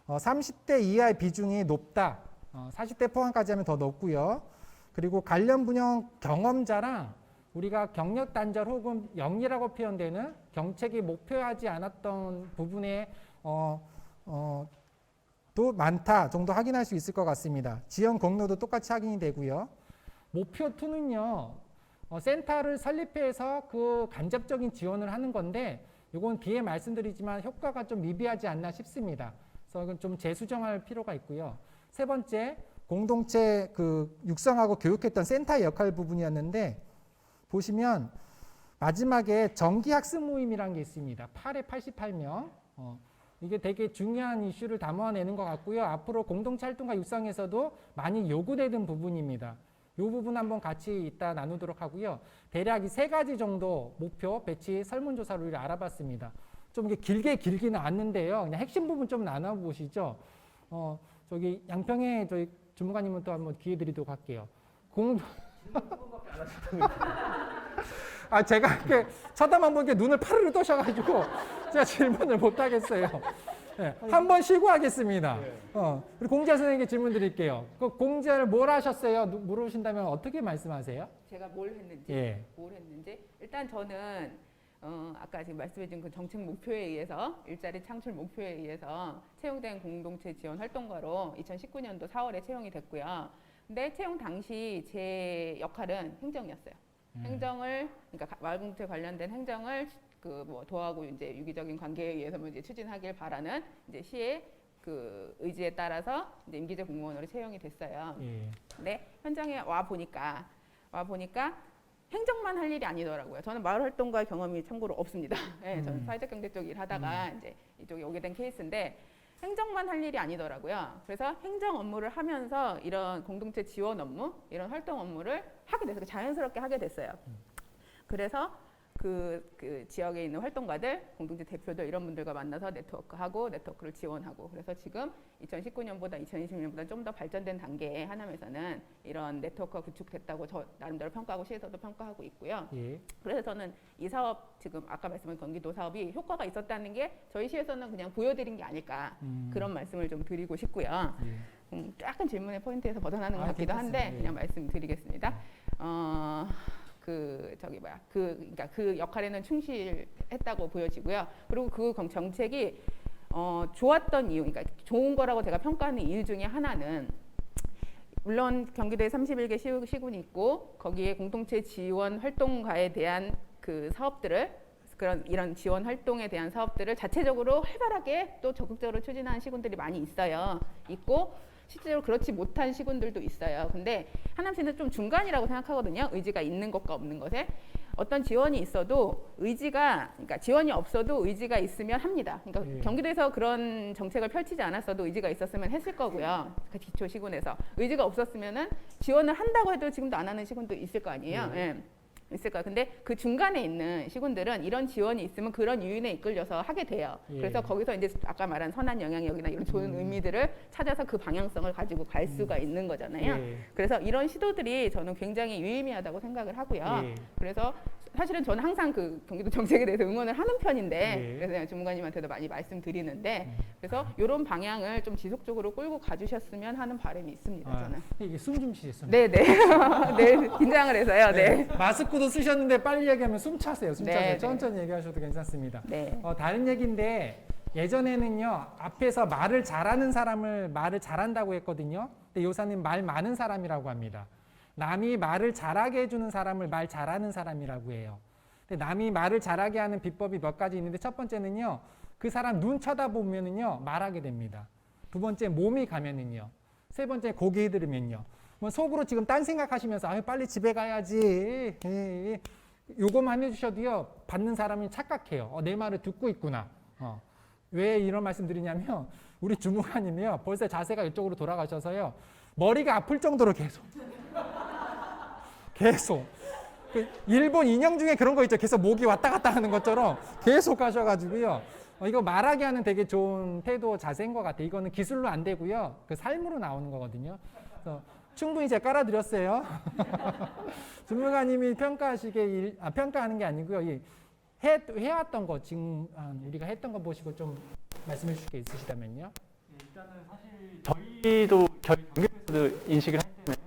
30대 이하의 비중이 높다. 40대 포함까지 하면 더 높고요. 그리고 관련 분야 경험자랑 우리가 경력 단절 혹은 영리라고 표현되는 경책이 목표하지 않았던 부분에 또 많다 정도 확인할 수 있을 것 같습니다. 지원 공로도 똑같이 확인이 되고요. 목표 2는요. 센터를 설립해서 그 간접적인 지원을 하는 건데 이건 뒤에 말씀드리지만 효과가 좀 미비하지 않나 싶습니다. 그래서 이건 좀 재수정할 필요가 있고요. 세 번째, 공동체 육성하고 교육했던 센터의 역할 부분이었는데 보시면 마지막에 정기학습 모임이라는 게 있습니다. 8에 88명. 이게 되게 중요한 이슈를 담아내는 것 같고요. 앞으로 공동체 활동과 육성에서도 많이 요구되는 부분입니다. 이 부분 한번 같이 이따 나누도록 하고요. 대략 이 3가지 정도 목표, 배치, 설문조사로 우리가 알아봤습니다. 좀 이게 길기는 않는데요. 그냥 핵심 부분 좀 나눠보시죠. 저기 양평에 저희 주무관님은 또 한번 기회 드리도록 할게요. 제가 이렇게 쳐다만 보니까 눈을 파르르 떠셔가지고 제가 질문을 못 하겠어요. 네, 한번 쉬고 하겠습니다. 우리 공지아 선생님께 질문 드릴게요. 그 공지아를 뭘 하셨어요? 물어보신다면 어떻게 말씀하세요? 제가 뭘 했는지, 예. 일단 저는 아까 지금 말씀해준 그 정책 목표에 의해서 일자리 창출 목표에 의해서 채용된 공동체 지원 활동가로 2019년도 4월에 채용이 됐고요. 근데 채용 당시 제 역할은 행정이었어요. 행정을, 그러니까 마을공동체 관련된 행정을 도하고 이제 유기적인 관계에 의해서 이제 추진하길 바라는 이제 시의 그 의지에 따라서 이제 임기제 공무원으로 채용이 됐어요. 근데 현장에 와 보니까 행정만 할 일이 아니더라고요. 저는 마을 활동가 경험이 참고로 없습니다. 네, 저는 사회적 경제 쪽 일 하다가 이제 이쪽에 오게 된 케이스인데 행정만 할 일이 아니더라고요. 그래서 행정 업무를 하면서 이런 공동체 지원 업무, 이런 활동 업무를 하게 돼서 자연스럽게 하게 됐어요. 그래서 그 지역에 있는 활동가들, 공동체 대표들 이런 분들과 만나서 네트워크하고 네트워크를 지원하고 그래서 지금 2019년보다 2020년보다 좀 더 발전된 단계에 하남에서는 이런 네트워크가 구축됐다고 저 나름대로 평가하고 시에서도 평가하고 있고요. 그래서 저는 이 사업 지금 아까 말씀한 경기도 사업이 효과가 있었다는 게 저희 시에서는 그냥 보여드린 게 아닐까 그런 말씀을 좀 드리고 싶고요. 약간 질문의 포인트에서 벗어나는 것 같기도 한데 그냥 말씀드리겠습니다. 그러니까 그 역할에는 충실했다고 보여지고요. 그리고 그 정책이 좋았던 이유, 그러니까 좋은 거라고 제가 평가하는 이유 중에 하나는 물론 경기도에 31개 시군이 있고 거기에 공동체 지원 활동가에 대한 그 사업들을 이런 지원 활동에 대한 사업들을 자체적으로 활발하게 또 적극적으로 추진하는 시군들이 많이 있고 실제로 그렇지 못한 시군들도 있어요. 근데 하남시는 좀 중간이라고 생각하거든요. 의지가 있는 것과 없는 것에. 어떤 지원이 있어도 그러니까 지원이 없어도 의지가 있으면 합니다. 그러니까 경기도에서 그런 정책을 펼치지 않았어도 의지가 있었으면 했을 거고요. 그 기초 시군에서. 의지가 없었으면은 지원을 한다고 해도 지금도 안 하는 시군도 있을 거 아니에요. 있을 거예요. 근데 그 중간에 있는 시군들은 이런 지원이 있으면 그런 유인에 이끌려서 하게 돼요. 그래서 거기서 이제 아까 말한 선한 영향력이나 이런 좋은 의미들을 찾아서 그 방향성을 가지고 갈 수가 있는 거잖아요. 그래서 이런 시도들이 저는 굉장히 유의미하다고 생각을 하고요. 그래서 사실은 저는 항상 그 경기도 정책에 대해서 응원을 하는 편인데 그래서 주무관님한테도 많이 말씀드리는데 그래서 이런 방향을 좀 지속적으로 끌고 가주셨으면 하는 바람이 있습니다. 저는. 이게 숨 좀 쉬셨어요. 네네. 네, 긴장을 해서요. 네. 마스크도 쓰셨는데 빨리 얘기하면 숨 차세요. 천천히 얘기하셔도 괜찮습니다. 다른 얘기인데 예전에는요 앞에서 말을 잘하는 사람을 말을 잘한다고 했거든요. 근데 요사님 말 많은 사람이라고 합니다. 남이 말을 잘하게 해주는 사람을 말 잘하는 사람이라고 해요. 근데 남이 말을 잘하게 하는 비법이 몇 가지 있는데 첫 번째는요. 그 사람 눈 쳐다보면은요 말하게 됩니다. 두 번째 몸이 가면은요. 세 번째 고개 들으면요. 뭐 속으로 지금 딴 생각하시면서 아유 빨리 집에 가야지. 요거만 해주셔도요 받는 사람이 착각해요. 내 말을 듣고 있구나. 왜 이런 말씀 드리냐면 우리 주무관님이요 벌써 자세가 이쪽으로 돌아가셔서요 머리가 아플 정도로 계속 그 일본 인형 중에 그런 거 있죠. 계속 목이 왔다 갔다 하는 것처럼 계속 가셔가지고요. 이거 말하게 하는 되게 좋은 태도 자세인 것 같아요. 이거는 기술로 안 되고요. 그 삶으로 나오는 거거든요. 그래서 충분히 제가 깔아드렸어요. 주무관님이 평가하는 게 아니고요. 해왔던 거 지금 우리가 했던 거 보시고 좀 말씀해 주실 게 있으시다면요. 일단은 사실 저희도 경기도에서도 인식을 할 때는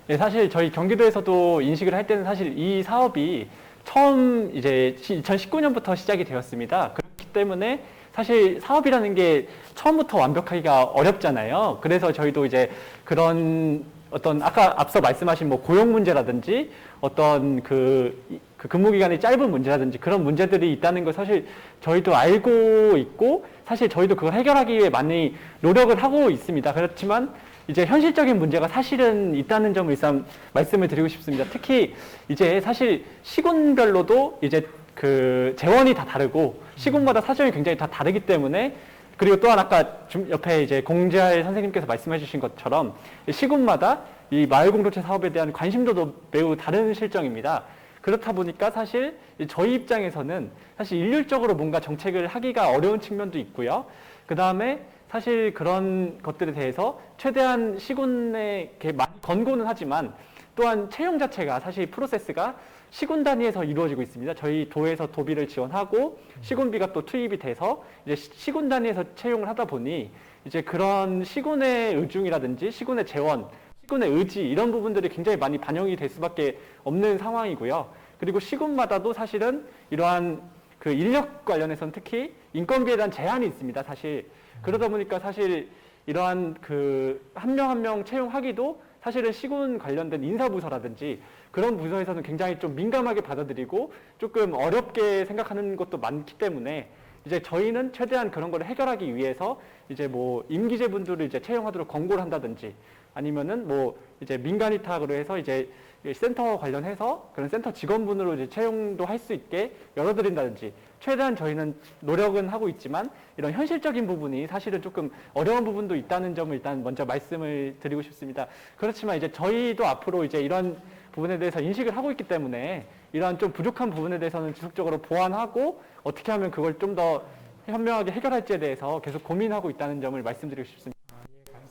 네, 사실 저희 경기도에서도 인식을 할 때는 사실 이 사업이 처음 이제 2019년부터 시작이 되었습니다. 그렇기 때문에 사실 사업이라는 게 처음부터 완벽하기가 어렵잖아요. 그래서 저희도 이제 그런 어떤 아까 앞서 말씀하신 뭐 고용 문제라든지 어떤 그 근무기간이 짧은 문제라든지 그런 문제들이 있다는 걸 사실 저희도 알고 있고 사실 저희도 그걸 해결하기 위해 많이 노력을 하고 있습니다. 그렇지만 이제 현실적인 문제가 사실은 있다는 점을 일단 말씀을 드리고 싶습니다. 특히 이제 사실 시군별로도 이제 그 재원이 다 다르고 시군마다 사정이 굉장히 다 다르기 때문에 그리고 또한 아까 옆에 이제 공지할 선생님께서 말씀해 주신 것처럼 시군마다 이 마을 공동체 사업에 대한 관심도도 매우 다른 실정입니다. 그렇다 보니까 사실 저희 입장에서는 사실 일률적으로 뭔가 정책을 하기가 어려운 측면도 있고요. 그 다음에 사실 그런 것들에 대해서 최대한 시군에 많이 권고는 하지만 또한 채용 자체가 사실 프로세스가 시군 단위에서 이루어지고 있습니다. 저희 도에서 도비를 지원하고 시군비가 또 투입이 돼서 이제 시군 단위에서 채용을 하다 보니 이제 그런 시군의 의중이라든지 시군의 재원, 시군의 의지 이런 부분들이 굉장히 많이 반영이 될 수밖에 없는 상황이고요. 그리고 시군마다도 사실은 이러한 그 인력 관련해서는 특히 인건비에 대한 제한이 있습니다. 사실 그러다 보니까 사실 이러한 그 한 명 한 명 채용하기도 사실은 시군 관련된 인사부서라든지 그런 부서에서는 굉장히 좀 민감하게 받아들이고 조금 어렵게 생각하는 것도 많기 때문에 이제 저희는 최대한 그런 걸 해결하기 위해서 이제 뭐 임기제분들을 이제 채용하도록 권고를 한다든지 아니면은 뭐 이제 민간 위탁으로 해서 이제 센터 관련해서 그런 센터 직원분으로 이제 채용도 할 수 있게 열어드린다든지 최대한 저희는 노력은 하고 있지만 이런 현실적인 부분이 사실은 조금 어려운 부분도 있다는 점을 일단 먼저 말씀을 드리고 싶습니다. 그렇지만 이제 저희도 앞으로 이제 이런 부분에 대해서 인식을 하고 있기 때문에 이러한 좀 부족한 부분에 대해서는 지속적으로 보완하고 어떻게 하면 그걸 좀 더 현명하게 해결할지에 대해서 계속 고민하고 있다는 점을 말씀드리고 싶습니다.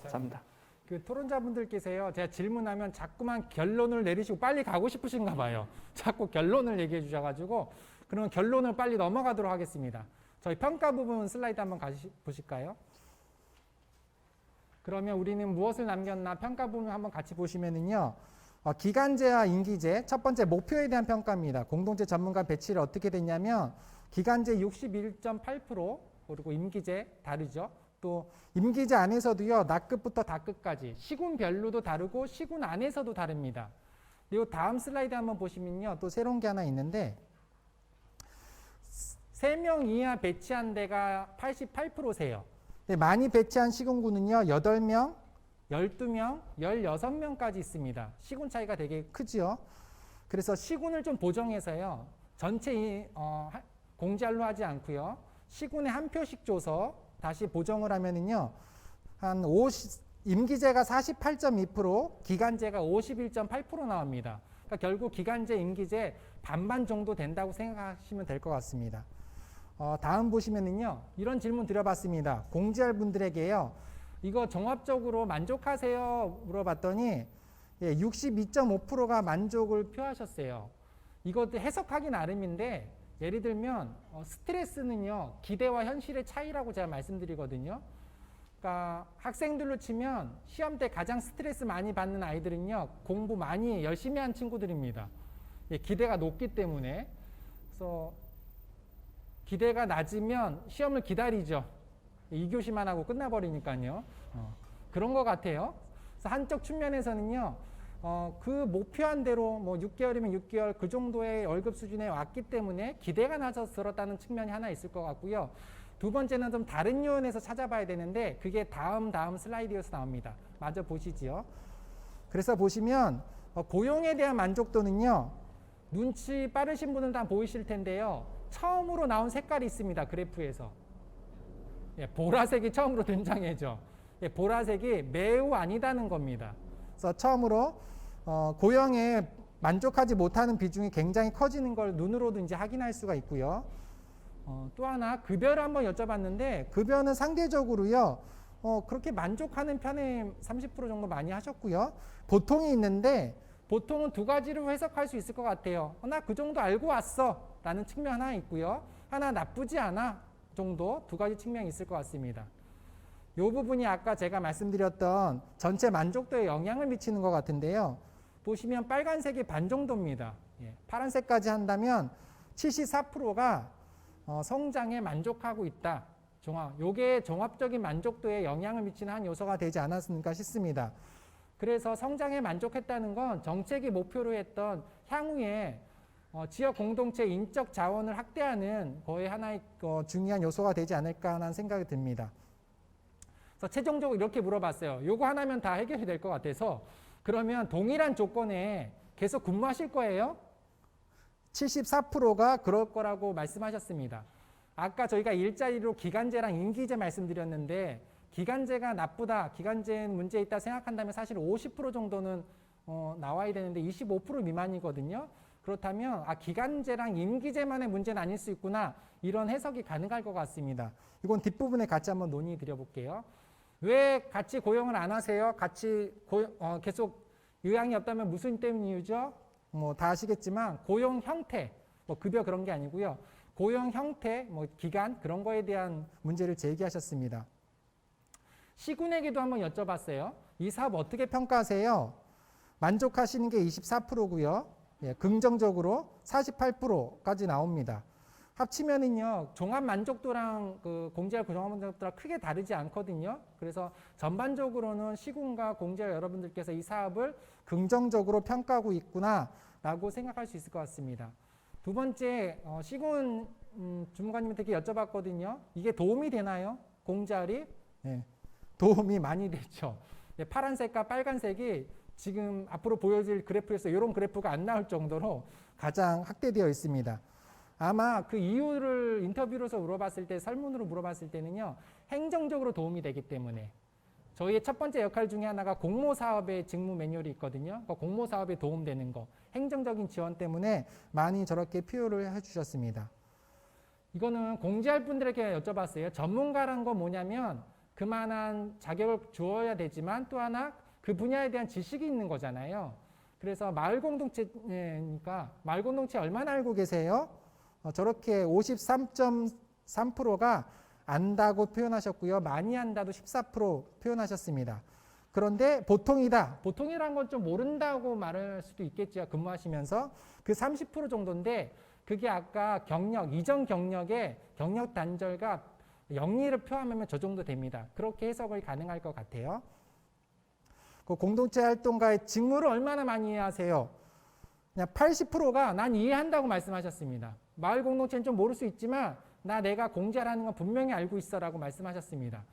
감사합니다. 그 토론자분들께서요, 제가 질문하면 자꾸만 결론을 내리시고 빨리 가고 싶으신가 봐요. 자꾸 결론을 얘기해 주셔가지고 그러면 결론을 빨리 넘어가도록 하겠습니다. 저희 평가 부분 슬라이드 한번 보실까요? 그러면 우리는 무엇을 남겼나 평가 부분 한번 같이 보시면은요. 기간제와 임기제, 첫 번째 목표에 대한 평가입니다. 공동체 전문가 배치를 어떻게 됐냐면 기간제 61.8% 그리고 임기제 다르죠. 또 임기제 안에서도요. 낮급부터 다급까지 시군별로도 다르고 시군 안에서도 다릅니다. 그리고 다음 슬라이드 한번 보시면요. 또 새로운 게 하나 있는데 3명 이하 배치한 데가 88%세요. 많이 배치한 시군구는요. 8명, 12명, 16명까지 있습니다. 시군 차이가 되게 크죠. 그래서 시군을 좀 보정해서요. 전체 공지할로 하지 않고요. 시군에 한 표씩 줘서 다시 보정을 하면은요. 한 임기제가 48.2%, 기간제가 51.8% 나옵니다. 그러니까 결국 기간제, 임기제 반반 정도 된다고 생각하시면 될 것 같습니다. 다음 보시면은요. 이런 질문 드려봤습니다. 공지할 분들에게요. 이거 종합적으로 만족하세요? 물어봤더니 62.5%가 만족을 표하셨어요. 이것도 해석하기 나름인데 예를 들면 스트레스는요. 기대와 현실의 차이라고 제가 말씀드리거든요. 그러니까 학생들로 치면 시험 때 가장 스트레스 많이 받는 아이들은요. 공부 많이 열심히 한 친구들입니다. 기대가 높기 때문에. 그래서 기대가 낮으면 시험을 기다리죠. 2교시만 하고 끝나버리니까요. 그런 것 같아요. 그래서 한쪽 측면에서는요. 그 목표한 대로 뭐 6개월이면 6개월 그 정도의 월급 수준에 왔기 때문에 기대가 낮아졌다는 측면이 하나 있을 것 같고요. 두 번째는 좀 다른 요인에서 찾아봐야 되는데 그게 다음 슬라이드에서 나옵니다. 마저 보시지요. 그래서 보시면 고용에 대한 만족도는요. 눈치 빠르신 분은 다 보이실 텐데요. 처음으로 나온 색깔이 있습니다. 그래프에서. 보라색이 처음으로 등장해죠. 보라색이 매우 아니다는 겁니다. 그래서 처음으로 고용에 만족하지 못하는 비중이 굉장히 커지는 걸 눈으로도 이제 확인할 수가 있고요. 또 하나 급여를 한번 여쭤봤는데 급여는 상대적으로요. 그렇게 만족하는 편에 30% 정도 많이 하셨고요. 보통이 있는데 보통은 두 가지로 해석할 수 있을 것 같아요. 나 그 정도 알고 왔어 라는 측면 하나 있고요. 하나 나쁘지 않아 정도 두 가지 측면이 있을 것 같습니다. 이 부분이 아까 제가 말씀드렸던 전체 만족도에 영향을 미치는 것 같은데요. 보시면 빨간색이 반 정도입니다. 예, 파란색까지 한다면 74%가 성장에 만족하고 있다. 요게 종합적인 만족도에 영향을 미치는 한 요소가 되지 않았을까 싶습니다. 그래서 성장에 만족했다는 건 정책이 목표로 했던 향후에 지역 공동체 인적 자원을 확대하는 거의 하나의 중요한 요소가 되지 않을까 하는 생각이 듭니다. 그래서 최종적으로 이렇게 물어봤어요. 요거 하나면 다 해결이 될 것 같아서 그러면 동일한 조건에 계속 근무하실 거예요? 74%가 그럴 거라고 말씀하셨습니다. 아까 저희가 일자리로 기간제랑 임기제 말씀드렸는데 기간제가 나쁘다, 기간제는 문제 있다 생각한다면 사실 50% 정도는 나와야 되는데 25% 미만이거든요. 그렇다면 기간제랑 임기제만의 문제는 아닐 수 있구나, 이런 해석이 가능할 것 같습니다. 이건 뒷부분에 같이 한번 논의 드려볼게요. 왜 같이 고용을 안 하세요? 같이 계속 요양이 없다면 무슨 때문 이유죠? 다 아시겠지만 고용 형태, 급여 그런 게 아니고요. 고용 형태, 기간 그런 거에 대한 문제를 제기하셨습니다. 시군에게도 한번 여쭤봤어요. 이 사업 어떻게 평가하세요? 만족하시는 게 24%고요. 예, 긍정적으로 48%까지 나옵니다. 합치면은요, 종합 만족도랑 공제할 종합 만족도랑 크게 다르지 않거든요. 그래서 전반적으로는 시군과 공제할 여러분들께서 이 사업을 긍정적으로 평가하고 있구나라고 생각할 수 있을 것 같습니다. 두 번째, 시군 주무관님한테 여쭤봤거든요. 이게 도움이 되나요? 공제할이? 네, 도움이 많이 되죠. 네, 파란색과 빨간색이 지금 앞으로 보여질 그래프에서 이런 그래프가 안 나올 정도로 가장 확대되어 있습니다. 아마 그 이유를 인터뷰로서 물어봤을 때, 설문으로 물어봤을 때는요, 행정적으로 도움이 되기 때문에. 저희의 첫 번째 역할 중에 하나가 공모사업의 직무 매뉴얼이 있거든요. 그 공모사업에 도움되는 거, 행정적인 지원 때문에 많이 저렇게 표현을 해주셨습니다. 이거는 공지할 분들에게 여쭤봤어요. 전문가란 건 뭐냐면 그만한 자격을 주어야 되지만 또 하나 그 분야에 대한 지식이 있는 거잖아요. 그래서 마을 공동체니까 마을 공동체 얼마나 알고 계세요? 저렇게 53.3%가 안다고 표현하셨고요. 많이 안다도 14% 표현하셨습니다. 그런데 보통이다. 보통이란 건 좀 모른다고 말할 수도 있겠죠. 근무하시면서. 그 30% 정도인데 그게 아까 경력, 이전 경력의 경력 단절과 영리를 표하면 저 정도 됩니다. 그렇게 해석이 가능할 것 같아요. 그 공동체 활동가의 직무를 얼마나 많이 이해하세요? 그냥 80%가 난 이해한다고 말씀하셨습니다. 마을 공동체는 좀 모를 수 있지만 내가 공제하라는 건 분명히 알고 있어라고 말씀하셨습니다.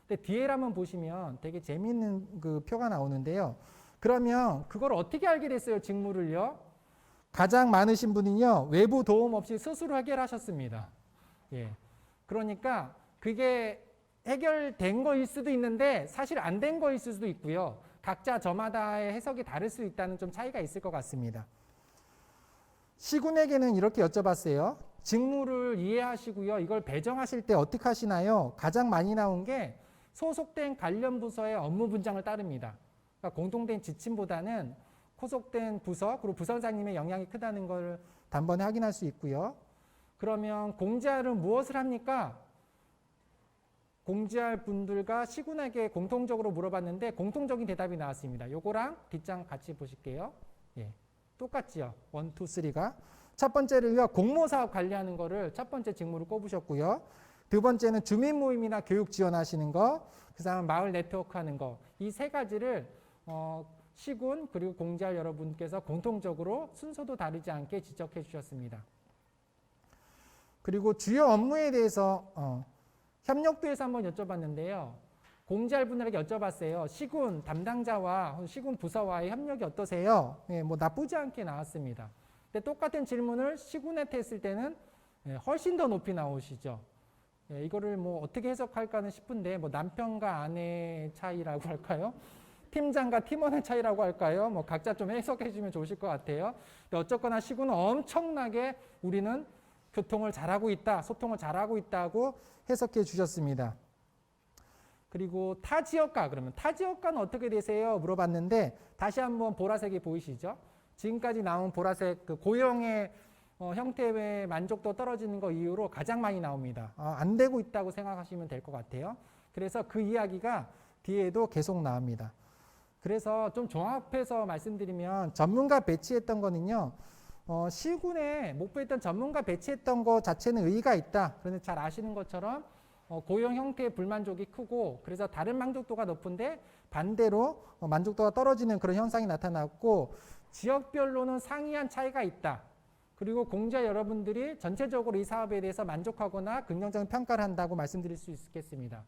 근데 뒤에 한번 보시면 되게 재미있는 그 표가 나오는데요. 그러면 그걸 어떻게 알게 됐어요? 직무를요? 가장 많으신 분은요, 외부 도움 없이 스스로 해결하셨습니다. 예. 그러니까 그게 해결된 거일 수도 있는데 사실 안 된 거일 수도 있고요. 각자 저마다의 해석이 다를 수 있다는 좀 차이가 있을 것 같습니다. 시군에게는 이렇게 여쭤봤어요. 직무를 이해하시고요. 이걸 배정하실 때 어떻게 하시나요? 가장 많이 나온 게 소속된 관련 부서의 업무 분장을 따릅니다. 그러니까 공통된 지침보다는 소속된 부서, 그리고 부서장님의 영향이 크다는 걸 단번에 확인할 수 있고요. 그러면 공지할은 무엇을 합니까? 공지할 분들과 시군에게 공통적으로 물어봤는데 공통적인 대답이 나왔습니다. 요거랑 뒷장 같이 보실게요. 예, 똑같지요. 1, 2, 3가. 첫 번째를요, 공모사업 관리하는 거를 첫 번째 직무를 꼽으셨고요. 두 번째는 주민 모임이나 교육 지원하시는 거, 그 다음 마을 네트워크 하는 거. 이 세 가지를 시군 그리고 공지할 여러분께서 공통적으로 순서도 다르지 않게 지적해 주셨습니다. 그리고 주요 업무에 대해서 협력도에서 한번 여쭤봤는데요. 공지할 분들에게 여쭤봤어요. 시군 담당자와 시군 부서와의 협력이 어떠세요? 예, 나쁘지 않게 나왔습니다. 근데 똑같은 질문을 시군한테 했을 때는 훨씬 더 높이 나오시죠. 예, 이거를 어떻게 해석할까는 싶은데 남편과 아내의 차이라고 할까요? 팀장과 팀원의 차이라고 할까요? 각자 좀 해석해 주면 좋으실 것 같아요. 근데 어쨌거나 시군은 엄청나게 우리는 교통을 잘하고 있다, 소통을 잘하고 있다고 해석해 주셨습니다. 그리고 타 지역가, 그러면 타 지역가는 어떻게 되세요? 물어봤는데 다시 한번 보라색이 보이시죠? 지금까지 나온 보라색 그 고용의 형태의 만족도 떨어지는 거 이후로 가장 많이 나옵니다. 안 되고 있다고 생각하시면 될 것 같아요. 그래서 그 이야기가 뒤에도 계속 나옵니다. 그래서 좀 종합해서 말씀드리면 전문가 배치했던 거는요. 시군에 목표했던 전문가 배치했던 거 자체는 의의가 있다. 그런데 잘 아시는 것처럼 고용 형태의 불만족이 크고 그래서 다른 만족도가 높은데 반대로 만족도가 떨어지는 그런 현상이 나타났고 지역별로는 상이한 차이가 있다. 그리고 공자 여러분들이 전체적으로 이 사업에 대해서 만족하거나 긍정적인 평가를 한다고 말씀드릴 수 있겠습니다.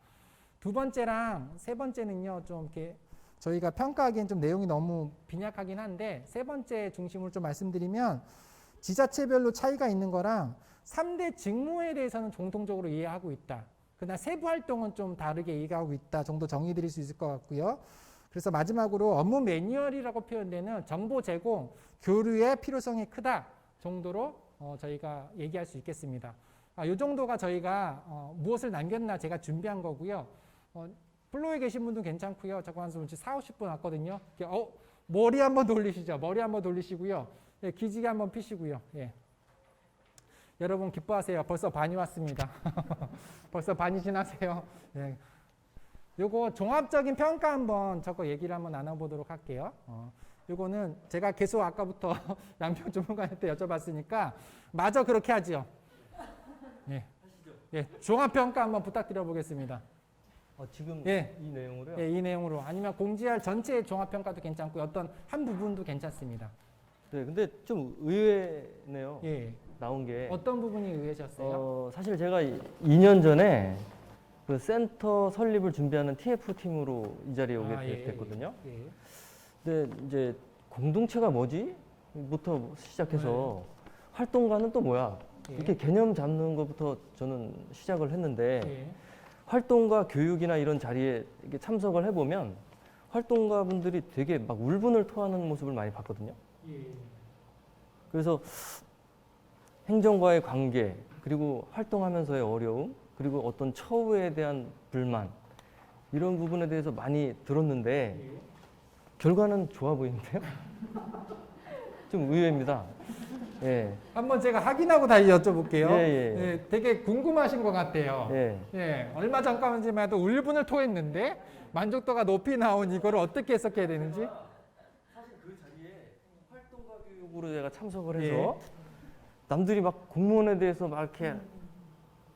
두 번째랑 세 번째는요, 좀 이렇게 저희가 평가하기엔 좀 내용이 너무 빈약하긴 한데 세 번째 중심으로 좀 말씀드리면 지자체별로 차이가 있는 거랑 3대 직무에 대해서는 공통적으로 이해하고 있다. 그러나 세부 활동은 좀 다르게 이해하고 있다 정도 정의 드릴 수 있을 것 같고요. 그래서 마지막으로 업무 매뉴얼이라고 표현되는 정보 제공, 교류의 필요성이 크다 정도로 저희가 얘기할 수 있겠습니다. 이 정도가 저희가 무엇을 남겼나 제가 준비한 거고요. 플로에 계신 분도 괜찮고요. 자꾸 한 4, 50분 왔거든요. 머리 한번 돌리시죠. 머리 한번 돌리시고요. 예, 기지개 한번 피시고요. 예. 여러분 기뻐하세요. 벌써 반이 왔습니다. 벌써 반이 지나세요. 예. 요거 종합적인 평가 한번 저거 얘기를 한번 나눠보도록 할게요. 요거는 제가 계속 아까부터 양평 전문가한테 여쭤봤으니까 마저 그렇게 하지요. 예. 예. 종합평가 한번 부탁드려 보겠습니다. 지금 예. 이 내용으로요? 예, 이 내용으로. 아니면 공지할 전체 종합평가도 괜찮고 어떤 한 부분도 괜찮습니다. 네, 근데 좀 의외네요. 예. 나온 게. 어떤 부분이 의외셨어요? 사실 제가 2년 전에 그 센터 설립을 준비하는 TF팀으로 이 자리에 오게 됐거든요. 예. 근데 이제 공동체가 뭐지? 부터 시작해서 활동가는 또 뭐야? 예. 이렇게 개념 잡는 것부터 저는 시작을 했는데 예. 활동가 교육이나 이런 자리에 이렇게 참석을 해보면 활동가 분들이 되게 막 울분을 토하는 모습을 많이 봤거든요. 예. 그래서 행정과의 관계, 그리고 활동하면서의 어려움, 그리고 어떤 처우에 대한 불만, 이런 부분에 대해서 많이 들었는데 결과는 좋아 보이는데요? 좀 의외입니다. 예. 한번 제가 확인하고 다시 여쭤볼게요. 예. 예, 되게 궁금하신 것 같아요. 예. 예, 얼마 전까지만 해도 울분을 토했는데 만족도가 높이 나온 이거를 어떻게 해석해야 되는지? 사실 그 자리에 활동가 교육으로 제가 참석을 해서 남들이 막 공무원에 대해서 막 이렇게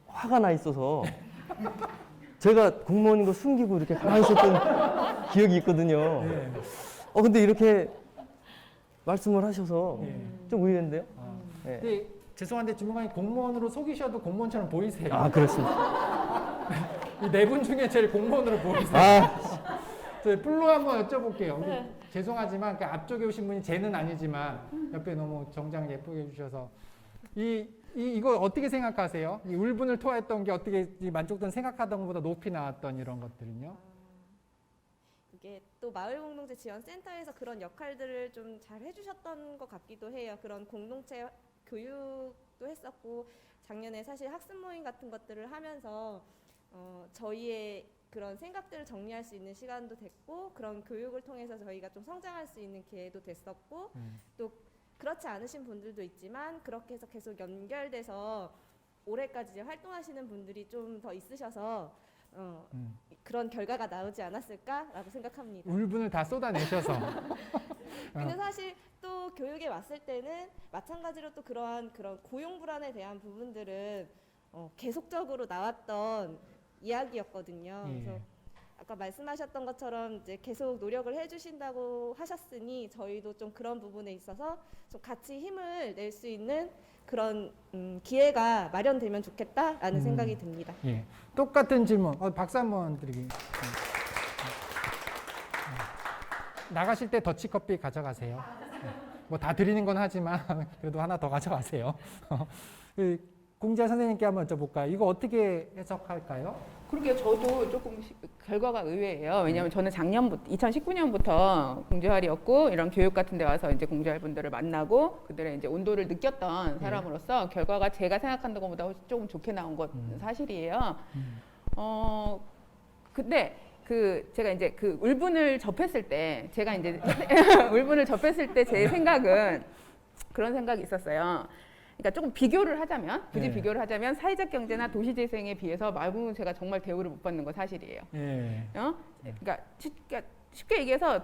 화가 나 있어서 제가 공무원인 거 숨기고 이렇게 가만히 있었던 기억이 있거든요. 근데 이렇게 말씀을 하셔서 좀 의외인데요? 네. 근데 죄송한데 주무관님 공무원으로 속이셔도 공무원처럼 보이세요. 아, 그렇습니다. 이 네 분 중에 제일 공무원으로 보이세요. 저희 플로 한번 여쭤볼게요. 네. 죄송하지만 그 앞쪽에 오신 분이 쟤는 아니지만 옆에 너무 정장 예쁘게 해주셔서 이거 어떻게 생각하세요? 이 울분을 토했던 게 어떻게 이 만족도는 생각하던 것보다 높이 나왔던 이런 것들은요? 이게 또 마을공동체 지원센터에서 그런 역할들을 좀 잘 해주셨던 것 같기도 해요. 그런 공동체 교육도 했었고 작년에 사실 학습 모임 같은 것들을 하면서 저희의 그런 생각들을 정리할 수 있는 시간도 됐고 그런 교육을 통해서 저희가 좀 성장할 수 있는 기회도 됐었고 또 그렇지 않으신 분들도 있지만 그렇게 해서 계속 연결돼서 올해까지 이제 활동하시는 분들이 좀 더 있으셔서 그런 결과가 나오지 않았을까라고 생각합니다. 울분을 다 쏟아내셔서. 근데 사실 또 교육에 왔을 때는 마찬가지로 또 그런 고용 불안에 대한 부분들은 계속적으로 나왔던 이야기였거든요. 그래서 아까 말씀하셨던 것처럼 이제 계속 노력을 해주신다고 하셨으니 저희도 좀 그런 부분에 있어서 좀 같이 힘을 낼 수 있는 그런 기회가 마련되면 좋겠다라는 생각이 듭니다. 예. 똑같은 질문. 박수 한번 드리기. 나가실 때 더치커피 가져가세요. 뭐 다 드리는 건 하지만 그래도 하나 더 가져가세요. 공지아 선생님께 한번 여쭤볼까요? 이거 어떻게 해석할까요? 그러게요. 저도 조금 결과가 의외예요. 왜냐하면 저는 작년부터 2019년부터 공지활이었고 이런 교육 같은 데 와서 이제 공지활 분들을 만나고 그들의 이제 온도를 느꼈던 사람으로서 결과가 제가 생각한 것보다 조금 좋게 나온 건 사실이에요. 근데 제가 이제 그 울분을 접했을 때 울분을 접했을 때 제 생각은 그런 생각이 있었어요. 그러니까 조금 비교를 하자면 굳이 네. 비교를 하자면 사회적 경제나 도시 재생에 비해서 마을공동체가 정말 대우를 못 받는 거 사실이에요. 예. 그러니까 쉽게 얘기해서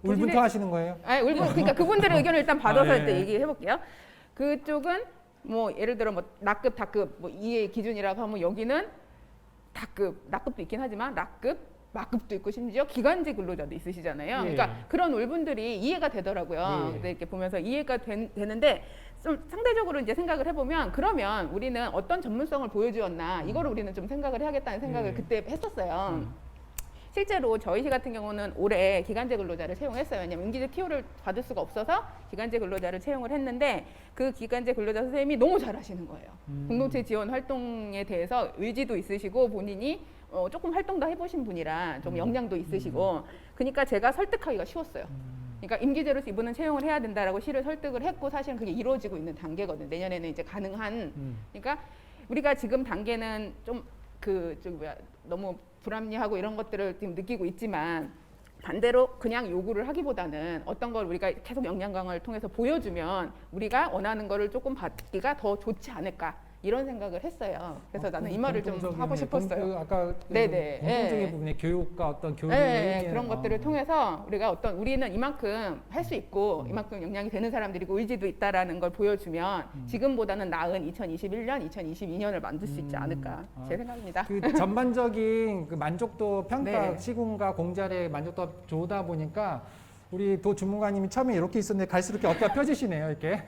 울분터 하시는 거예요? 아니, 그러니까 그분들의 의견을 일단 받아서 아, 예. 일단 얘기해 볼게요. 그쪽은 뭐 예를 들어 뭐 낙급, 다급 뭐 이해 기준이라고 하면 여기는 다급, 낙급도 있긴 하지만 낙급, 막급도 있고 심지어 기간제 근로자도 있으시잖아요. 예. 그러니까 그런 울분들이 이해가 되더라고요. 예. 이렇게 보면서 이해가 되는데 좀 상대적으로 이제 생각을 해보면 그러면 우리는 어떤 전문성을 보여주었나 이거를 우리는 좀 생각을 해야겠다는 생각을 예. 그때 했었어요. 실제로 저희 시 같은 경우는 올해 기간제 근로자를 채용했어요. 왜냐면 응기제 TO를 받을 수가 없어서 기간제 근로자를 채용을 했는데 그 기간제 근로자 선생님이 너무 잘하시는 거예요. 공동체 지원 활동에 대해서 의지도 있으시고 본인이 조금 활동도 해보신 분이라 좀 역량도 있으시고 그러니까 제가 설득하기가 쉬웠어요. 그러니까 임기제로서 이분은 채용을 해야 된다라고 시를 설득을 했고 사실은 그게 이루어지고 있는 단계거든요. 내년에는 이제 가능한 그러니까 우리가 지금 단계는 좀 너무 불합리하고 이런 것들을 지금 느끼고 있지만 반대로 그냥 요구를 하기보다는 어떤 걸 우리가 계속 역량 강화를 통해서 보여주면 우리가 원하는 거를 조금 받기가 더 좋지 않을까 이런 생각을 했어요. 그래서 나는 이 말을 좀 하고 싶었어요. 아까 네네. 공통적인 부분에 교육과 어떤 교육의 네, 그런 것들을 통해서 우리는 이만큼 할 수 있고 이만큼 역량이 되는 사람들이고 의지도 있다라는 걸 보여주면 지금보다는 나은 2021년, 2022년을 만들 수 있지 않을까 제 생각입니다. 그 전반적인 그 만족도 평가 네. 시군과 공자의 만족도가 좋다 보니까 우리 도 주무관님이 처음에 이렇게 있었는데 갈수록 이렇게 어깨가 펴지시네요. 이렇게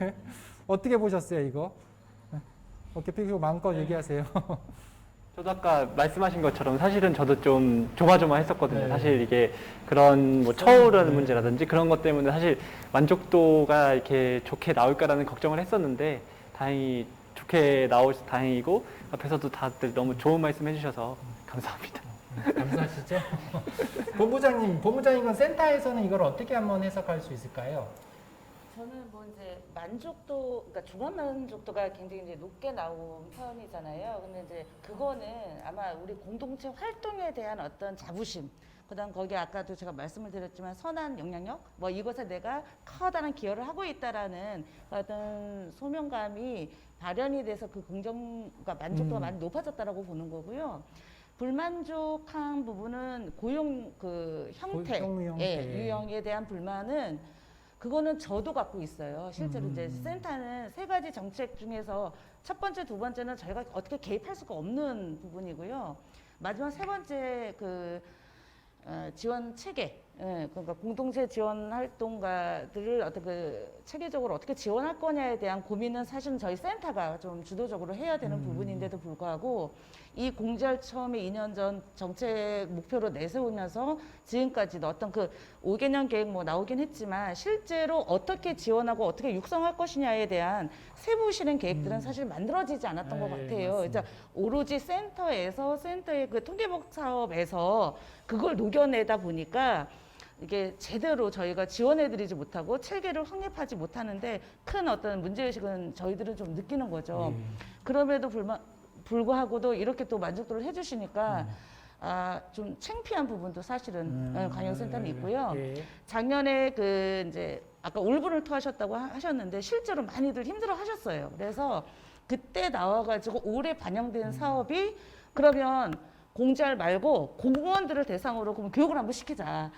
어떻게 보셨어요, 이거? 어깨 펴시고 마음껏 얘기하세요. 저도 아까 말씀하신 것처럼 사실은 저도 좀 조마조마했었거든요. 네. 사실 이게 그런 뭐 처우라는 문제라든지 그런 것 때문에 사실 만족도가 이렇게 좋게 나올까라는 걱정을 했었는데 다행히 좋게 나오셔서 다행이고 앞에서도 다들 너무 좋은 말씀 해주셔서 감사합니다. 감사하시죠? 본부장님은 센터에서는 이걸 어떻게 한번 해석할 수 있을까요? 저는 뭐 이제 만족도, 그러니까 중간 만족도가 굉장히 이제 높게 나온 편이잖아요. 근데 이제 그거는 아마 우리 공동체 활동에 대한 어떤 자부심, 그다음 거기 아까도 제가 말씀을 드렸지만 선한 영향력, 뭐 이것에 내가 커다란 기여를 하고 있다라는 어떤 소명감이 발현이 돼서 그 긍정과 만족도가 많이 높아졌다라고 보는 거고요. 불만족한 부분은 고용 그 형태, 유형에 대한 불만은 그거는 저도 갖고 있어요. 실제로 이제 센터는 3가지 정책 중에서 첫 번째, 두 번째는 저희가 어떻게 개입할 수가 없는 부분이고요. 마지막 3번째 지원 체계, 그러니까 공동체 지원 활동가들을 어떻게 체계적으로 어떻게 지원할 거냐에 대한 고민은 사실은 저희 센터가 좀 주도적으로 해야 되는 부분인데도 불구하고 이 공지할 처음에 2년 전 정책 목표로 내세우면서 지금까지도 어떤 그 5개년 계획 뭐 나오긴 했지만 실제로 어떻게 지원하고 어떻게 육성할 것이냐에 대한 세부 실행 계획들은 사실 만들어지지 않았던 것 같아요. 그러니까 오로지 센터에서 센터의 그 통계복 사업에서 그걸 녹여내다 보니까 이게 제대로 저희가 지원해드리지 못하고 체계를 확립하지 못하는데 큰 어떤 문제의식은 저희들은 좀 느끼는 거죠. 그럼에도 불구하고도 이렇게 또 만족도를 해주시니까 좀 창피한 부분도 사실은 관영센터는 있고요. 작년에 이제 아까 울분을 토하셨다고 하셨는데 실제로 많이들 힘들어 하셨어요. 그래서 그때 나와가지고 올해 반영된 사업이 그러면 공지할 말고 공무원들을 대상으로 그럼 교육을 한번 시키자.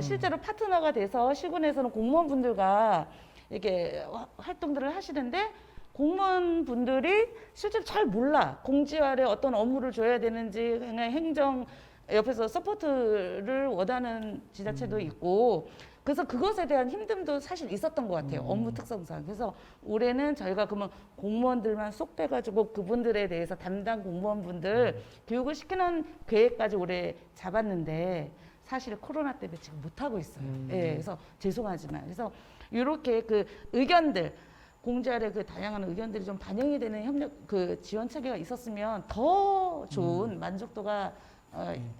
실제로 파트너가 돼서 시군에서는 공무원분들과 이렇게 활동들을 하시는데 공무원분들이 실제로 잘 몰라. 공지활에 어떤 업무를 줘야 되는지 그냥 행정 옆에서 서포트를 원하는 지자체도 있고 그래서 그것에 대한 힘듦도 사실 있었던 것 같아요. 업무 특성상. 그래서 올해는 저희가 그러면 공무원들만 쏙 빼가지고 그분들에 대해서 담당 공무원분들 교육을 시키는 계획까지 올해 잡았는데 사실 코로나 때문에 지금 못하고 있어요. 그래서 죄송하지만. 그래서 이렇게 그 의견들 공지활의 그 다양한 의견들이 좀 반영이 되는 협력 그 지원 체계가 있었으면 더 좋은 만족도가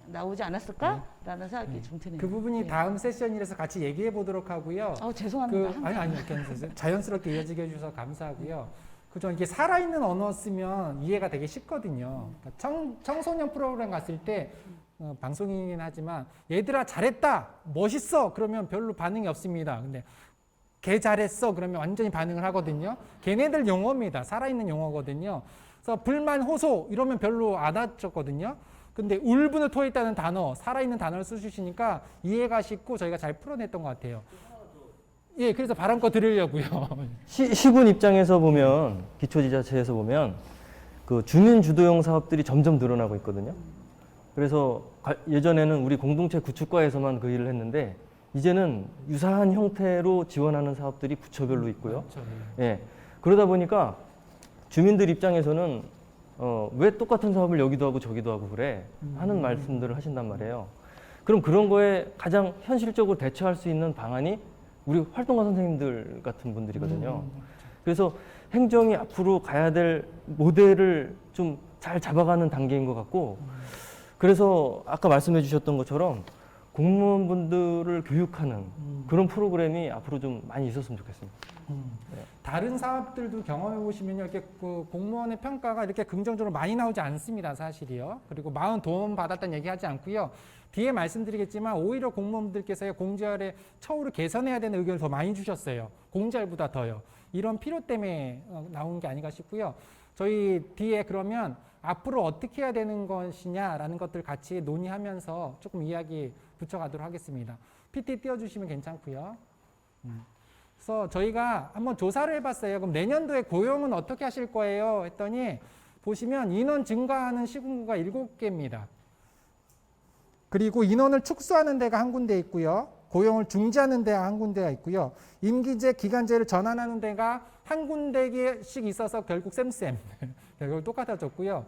나오지 않았을까라는 생각이 좀 드네요. 그 부분이 다음 세션이라서 같이 얘기해 보도록 하고요. 죄송합니다. 아니요. 자연스럽게 이어지게 해주셔서 감사하고요. 그죠? 이게 살아있는 언어 쓰면 이해가 되게 쉽거든요. 그러니까 청소년 프로그램 갔을 때 방송이긴 하지만 얘들아 잘했다 멋있어 그러면 별로 반응이 없습니다. 근데 개 잘했어 그러면 완전히 반응을 하거든요. 걔네들 용어입니다. 살아있는 용어거든요. 그래서 불만 호소 이러면 별로 안 하셨거든요. 근데 울분을 토했다는 단어, 살아있는 단어를 쓰주시니까 이해가 쉽고 저희가 잘 풀어냈던 것 같아요. 예, 그래서 발언 거 드리려고요. 시군 입장에서 보면, 기초지자체에서 보면 그 주민 주도형 사업들이 점점 늘어나고 있거든요. 그래서 예전에는 우리 공동체 구축과에서만 그 일을 했는데 이제는 유사한 형태로 지원하는 사업들이 부처별로 있고요. 예, 그러다 보니까 주민들 입장에서는 왜 똑같은 사업을 여기도 하고 저기도 하고 그래 하는 말씀들을 하신단 말이에요. 그럼 그런 거에 가장 현실적으로 대처할 수 있는 방안이 우리 활동가 선생님들 같은 분들이거든요. 그래서 행정이 앞으로 가야 될 모델을 좀 잘 잡아가는 단계인 것 같고, 그래서 아까 말씀해 주셨던 것처럼 공무원분들을 교육하는 그런 프로그램이 앞으로 좀 많이 있었으면 좋겠습니다. 네. 다른 사업들도 경험해 보시면 이렇게 그 공무원의 평가가 이렇게 긍정적으로 많이 나오지 않습니다, 사실이요. 그리고 마음 도움 받았다는 얘기하지 않고요. 뒤에 말씀드리겠지만 오히려 공무원분들께서 공지활의 처우를 개선해야 되는 의견을 더 많이 주셨어요. 공지활보다 더요. 이런 필요 때문에 나온 게 아닌가 싶고요. 저희 뒤에 그러면 앞으로 어떻게 해야 되는 것이냐라는 것들 같이 논의하면서 조금 이야기 붙여가도록 하겠습니다. PT 띄워주시면 괜찮고요. 그래서 저희가 한번 조사를 해봤어요. 그럼 내년도에 고용은 어떻게 하실 거예요? 했더니 보시면 인원 증가하는 시군구가 7개입니다. 그리고 인원을 축소하는 데가 한 군데 있고요. 고용을 중지하는 데가 한 군데가 있고요. 임기제, 기간제를 전환하는 데가 한 군데씩 있어서 결국 쌤 결국 똑같아졌고요.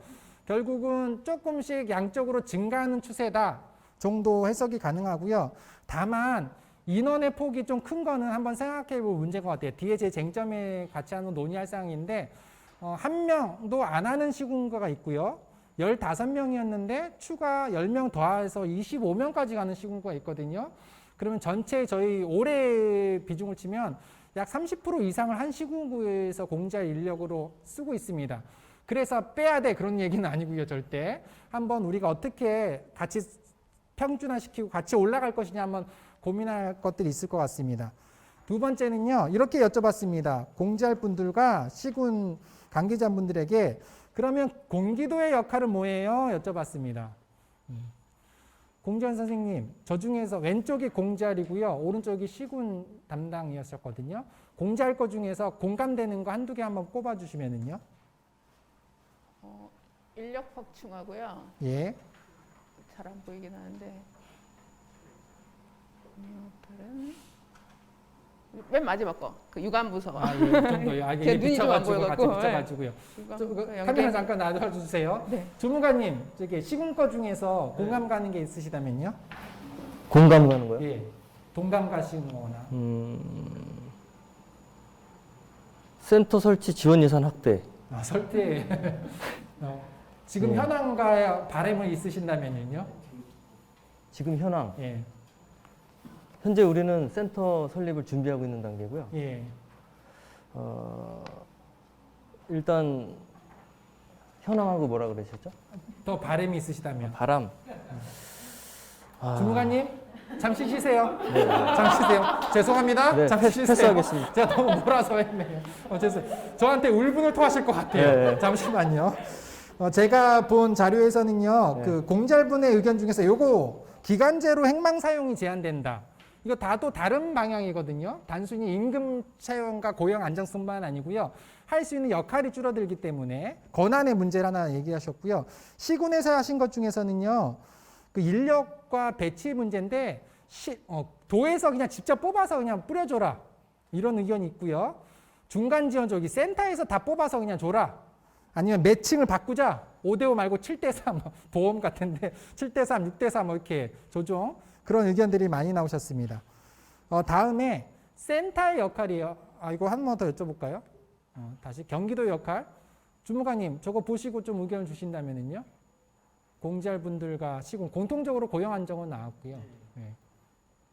결국은 조금씩 양적으로 증가하는 추세다 정도 해석이 가능하고요. 다만 인원의 폭이 좀 큰 거는 한번 생각해 볼 문제인 것 같아요. 뒤에 제 쟁점에 같이 한번 논의할 사항인데 한 명도 안 하는 시군구가 있고요. 15명이었는데 추가 10명 더해서 25명까지 가는 시군구가 있거든요. 그러면 전체 저희 올해 비중을 치면 약 30% 이상을 한 시군구에서 공지할 인력으로 쓰고 있습니다. 그래서 빼야 돼 그런 얘기는 아니고요. 절대. 한번 우리가 어떻게 같이 평준화시키고 같이 올라갈 것이냐 한번 고민할 것들이 있을 것 같습니다. 두 번째는요. 이렇게 여쭤봤습니다. 공지할 분들과 시군 관계자분들에게 그러면 공기도의 역할은 뭐예요? 여쭤봤습니다. 공지할 선생님, 저 중에서 왼쪽이 공지할이고요. 오른쪽이 시군 담당이었었거든요. 공지할 거 중에서 공감되는 거 한두 개 한번 꼽아주시면은요. 인력 확충하고요. 예. 잘 안 보이긴 하는데. 맨 마지막 거, 그 유관부서. 아, 예, 그 정도요. 아, 이게 붙여가지고 같이 붙여가지고요. 네. 카메라 잠깐 놔주세요. 네. 주무관님, 저기 시군 거 중에서 공감 가는 게 있으시다면요? 공감 가는 거요? 예. 동감 가시는 거나. 센터 설치 지원 예산 확대. 아, 설대. 지금 현황과 바람을 있으신다면요? 지금 현황. 예. 현재 우리는 센터 설립을 준비하고 있는 단계고요. 예. 일단 현황하고 뭐라 그러셨죠? 더 바람이 있으시다면. 바람. 주무관님 잠시 쉬세요. 네. 잠시 쉬세요. 죄송합니다. 네, 잠시 쉬세요. 패스하겠습니다. 제가 너무 몰아서 했네요. 저한테 울분을 토하실 것 같아요. 네. 잠시만요. 제가 본 자료에서는요. 네. 그 공지할분의 의견 중에서 요거 기간제로 행망 사용이 제한된다. 이거 또 다른 방향이거든요. 단순히 임금 채용과 고용 안정성만 아니고요. 할 수 있는 역할이 줄어들기 때문에 권한의 문제를 하나 얘기하셨고요. 시군에서 하신 것 중에서는요. 그 인력과 배치 문제인데 도에서 그냥 직접 뽑아서 그냥 뿌려줘라. 이런 의견이 있고요. 중간 지원 저기 센터에서 다 뽑아서 그냥 줘라. 아니면 매칭을 바꾸자. 5대5 말고 7대3 보험 같은데 7대3, 6대3 뭐 이렇게 조정. 그런 의견들이 많이 나오셨습니다. 다음에 센터의 역할이에요. 이거 한 번 더 여쭤볼까요? 다시 경기도 역할. 주무관님 저거 보시고 좀 의견을 주신다면요. 공지할 분들과 시군 공통적으로 고용 안정은 나왔고요. 네.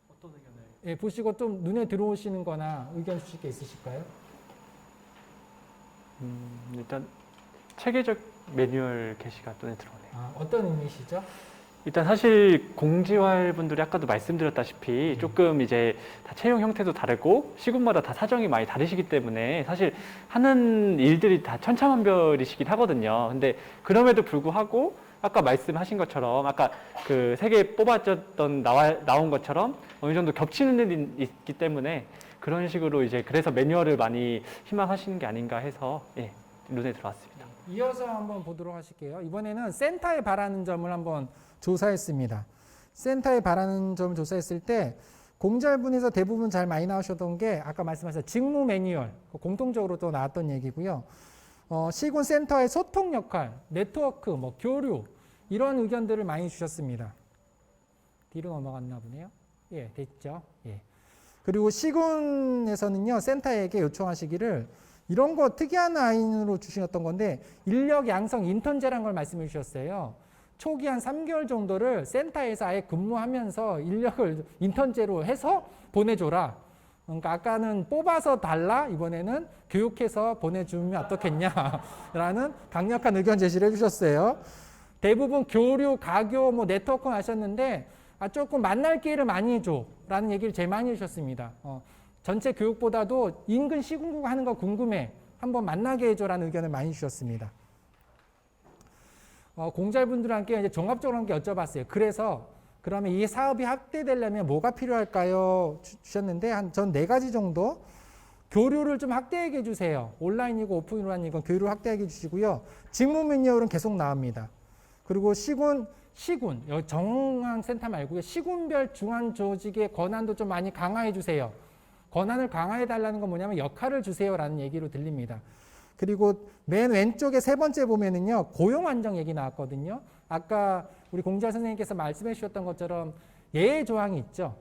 어떤 의견을? 예, 보시고 좀 눈에 들어오시는 거나 의견 주실 게 있으실까요? 일단 체계적 매뉴얼 게시가 눈에 들어오네요. 어떤 의미시죠? 일단 사실 공지활 분들이 아까도 말씀드렸다시피 조금 이제 다 채용 형태도 다르고 시군마다 다 사정이 많이 다르시기 때문에 사실 하는 일들이 다 천차만별이시긴 하거든요. 근데 그럼에도 불구하고 아까 말씀하신 것처럼 아까 그 3개 뽑아졌던 나온 것처럼 어느 정도 겹치는 일이 있기 때문에 그런 식으로 이제 그래서 매뉴얼을 많이 희망하시는 게 아닌가 해서 예, 눈에 들어왔습니다. 이어서 한번 보도록 하실게요. 이번에는 센터에 바라는 점을 한번 조사했습니다. 센터에 바라는 점을 조사했을 때 공지활분에서 대부분 잘 많이 나오셨던 게 아까 말씀하신 직무 매뉴얼, 공통적으로 또 나왔던 얘기고요. 시군 센터의 소통 역할, 네트워크, 뭐 교류 이런 의견들을 많이 주셨습니다. 뒤로 넘어갔나 보네요. 예, 됐죠. 예. 그리고 시군에서는요, 센터에게 요청하시기를 이런 거 특이한 라인으로 주셨던 건데 인력 양성 인턴제라는 걸 말씀해 주셨어요. 초기 한 3개월 정도를 센터에서 아예 근무하면서 인력을 인턴제로 해서 보내줘라. 그러니까 아까는 뽑아서 달라, 이번에는 교육해서 보내주면 어떻겠냐라는 강력한 의견 제시를 해주셨어요. 대부분 교류, 가교, 뭐 네트워크 하셨는데 조금 만날 기회를 많이 줘라는 얘기를 제일 많이 해주셨습니다. 전체 교육보다도 인근 시군국 하는 거 궁금해, 한번 만나게 해줘라는 의견을 많이 주셨습니다. 공자분들한테 이제 종합적으로 한 게 여쭤봤어요. 그래서 그러면 이 사업이 확대되려면 뭐가 필요할까요? 주셨는데 전 4가지 정도 교류를 좀 확대하게 해주세요. 온라인이고 오프라인이고 아니고 교류를 확대하게 해주시고요. 직무 매뉴얼은 계속 나옵니다. 그리고 시군 정황센터 말고요. 시군별 중앙 조직의 권한도 좀 많이 강화해 주세요. 권한을 강화해 달라는 건 뭐냐면 역할을 주세요라는 얘기로 들립니다. 그리고 맨 왼쪽에 3번째 보면은요, 고용 안정 얘기 나왔거든요. 아까 우리 공지활 선생님께서 말씀해 주셨던 것처럼 예외 조항이 있죠.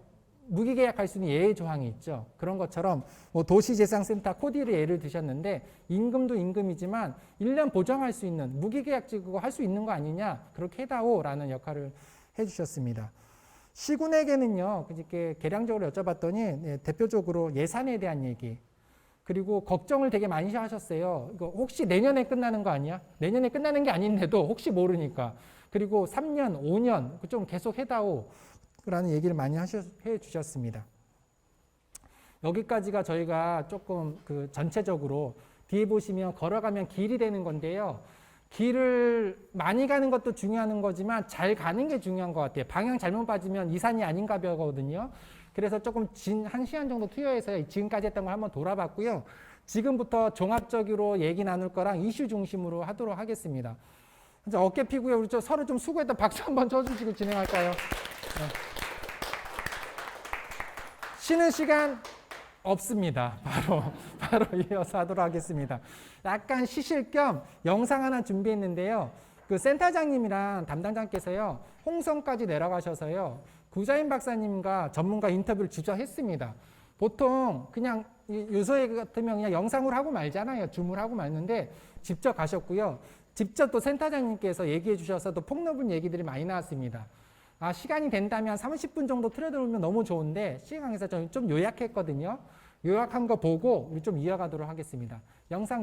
무기계약할 수 있는 예외 조항이 있죠. 그런 것처럼 뭐 도시재생센터 코디를 예를 드셨는데 임금도 임금이지만 1년 보정할 수 있는 무기계약직으로 할 수 있는 거 아니냐, 그렇게 해다오라는 역할을 해주셨습니다. 시군에게는요, 이렇게 계량적으로 여쭤봤더니 대표적으로 예산에 대한 얘기, 그리고 걱정을 되게 많이 하셨어요. 이거 혹시 내년에 끝나는 거 아니야? 내년에 끝나는 게 아닌데도 혹시 모르니까. 그리고 3년, 5년 좀 계속 해다오 라는 얘기를 많이 해 주셨습니다. 여기까지가 저희가 조금 전체적으로 뒤에 보시면 걸어가면 길이 되는 건데요. 길을 많이 가는 것도 중요한 거지만 잘 가는 게 중요한 것 같아요. 방향 잘못 빠지면 이 산이 아닌가 벼거든요. 그래서 조금 1시간 정도 투여해서 지금까지 했던 걸 한번 돌아봤고요. 지금부터 종합적으로 얘기 나눌 거랑 이슈 중심으로 하도록 하겠습니다. 이제 어깨 피고요. 우리 서로 좀 수고했다 박수 한번 쳐주시고 진행할까요? 네. 쉬는 시간 없습니다. 바로 이어서 하도록 하겠습니다. 약간 쉬실 겸 영상 하나 준비했는데요. 그 센터장님이랑 담당자께서요, 홍성까지 내려가셔서요, 구자인 박사님과 전문가 인터뷰를 주저했습니다. 보통 그냥 요소에 같으면 그냥 영상으로 하고 말잖아요. 줌을 하고 말는데 직접 가셨고요. 직접 또 센터장님께서 얘기해 주셔서 또 폭넓은 얘기들이 많이 나왔습니다. 시간이 된다면 30분 정도 틀어놓으면 너무 좋은데 시간 관계상 좀 요약했거든요. 요약한 거 보고 우리 좀 이어가도록 하겠습니다. 영상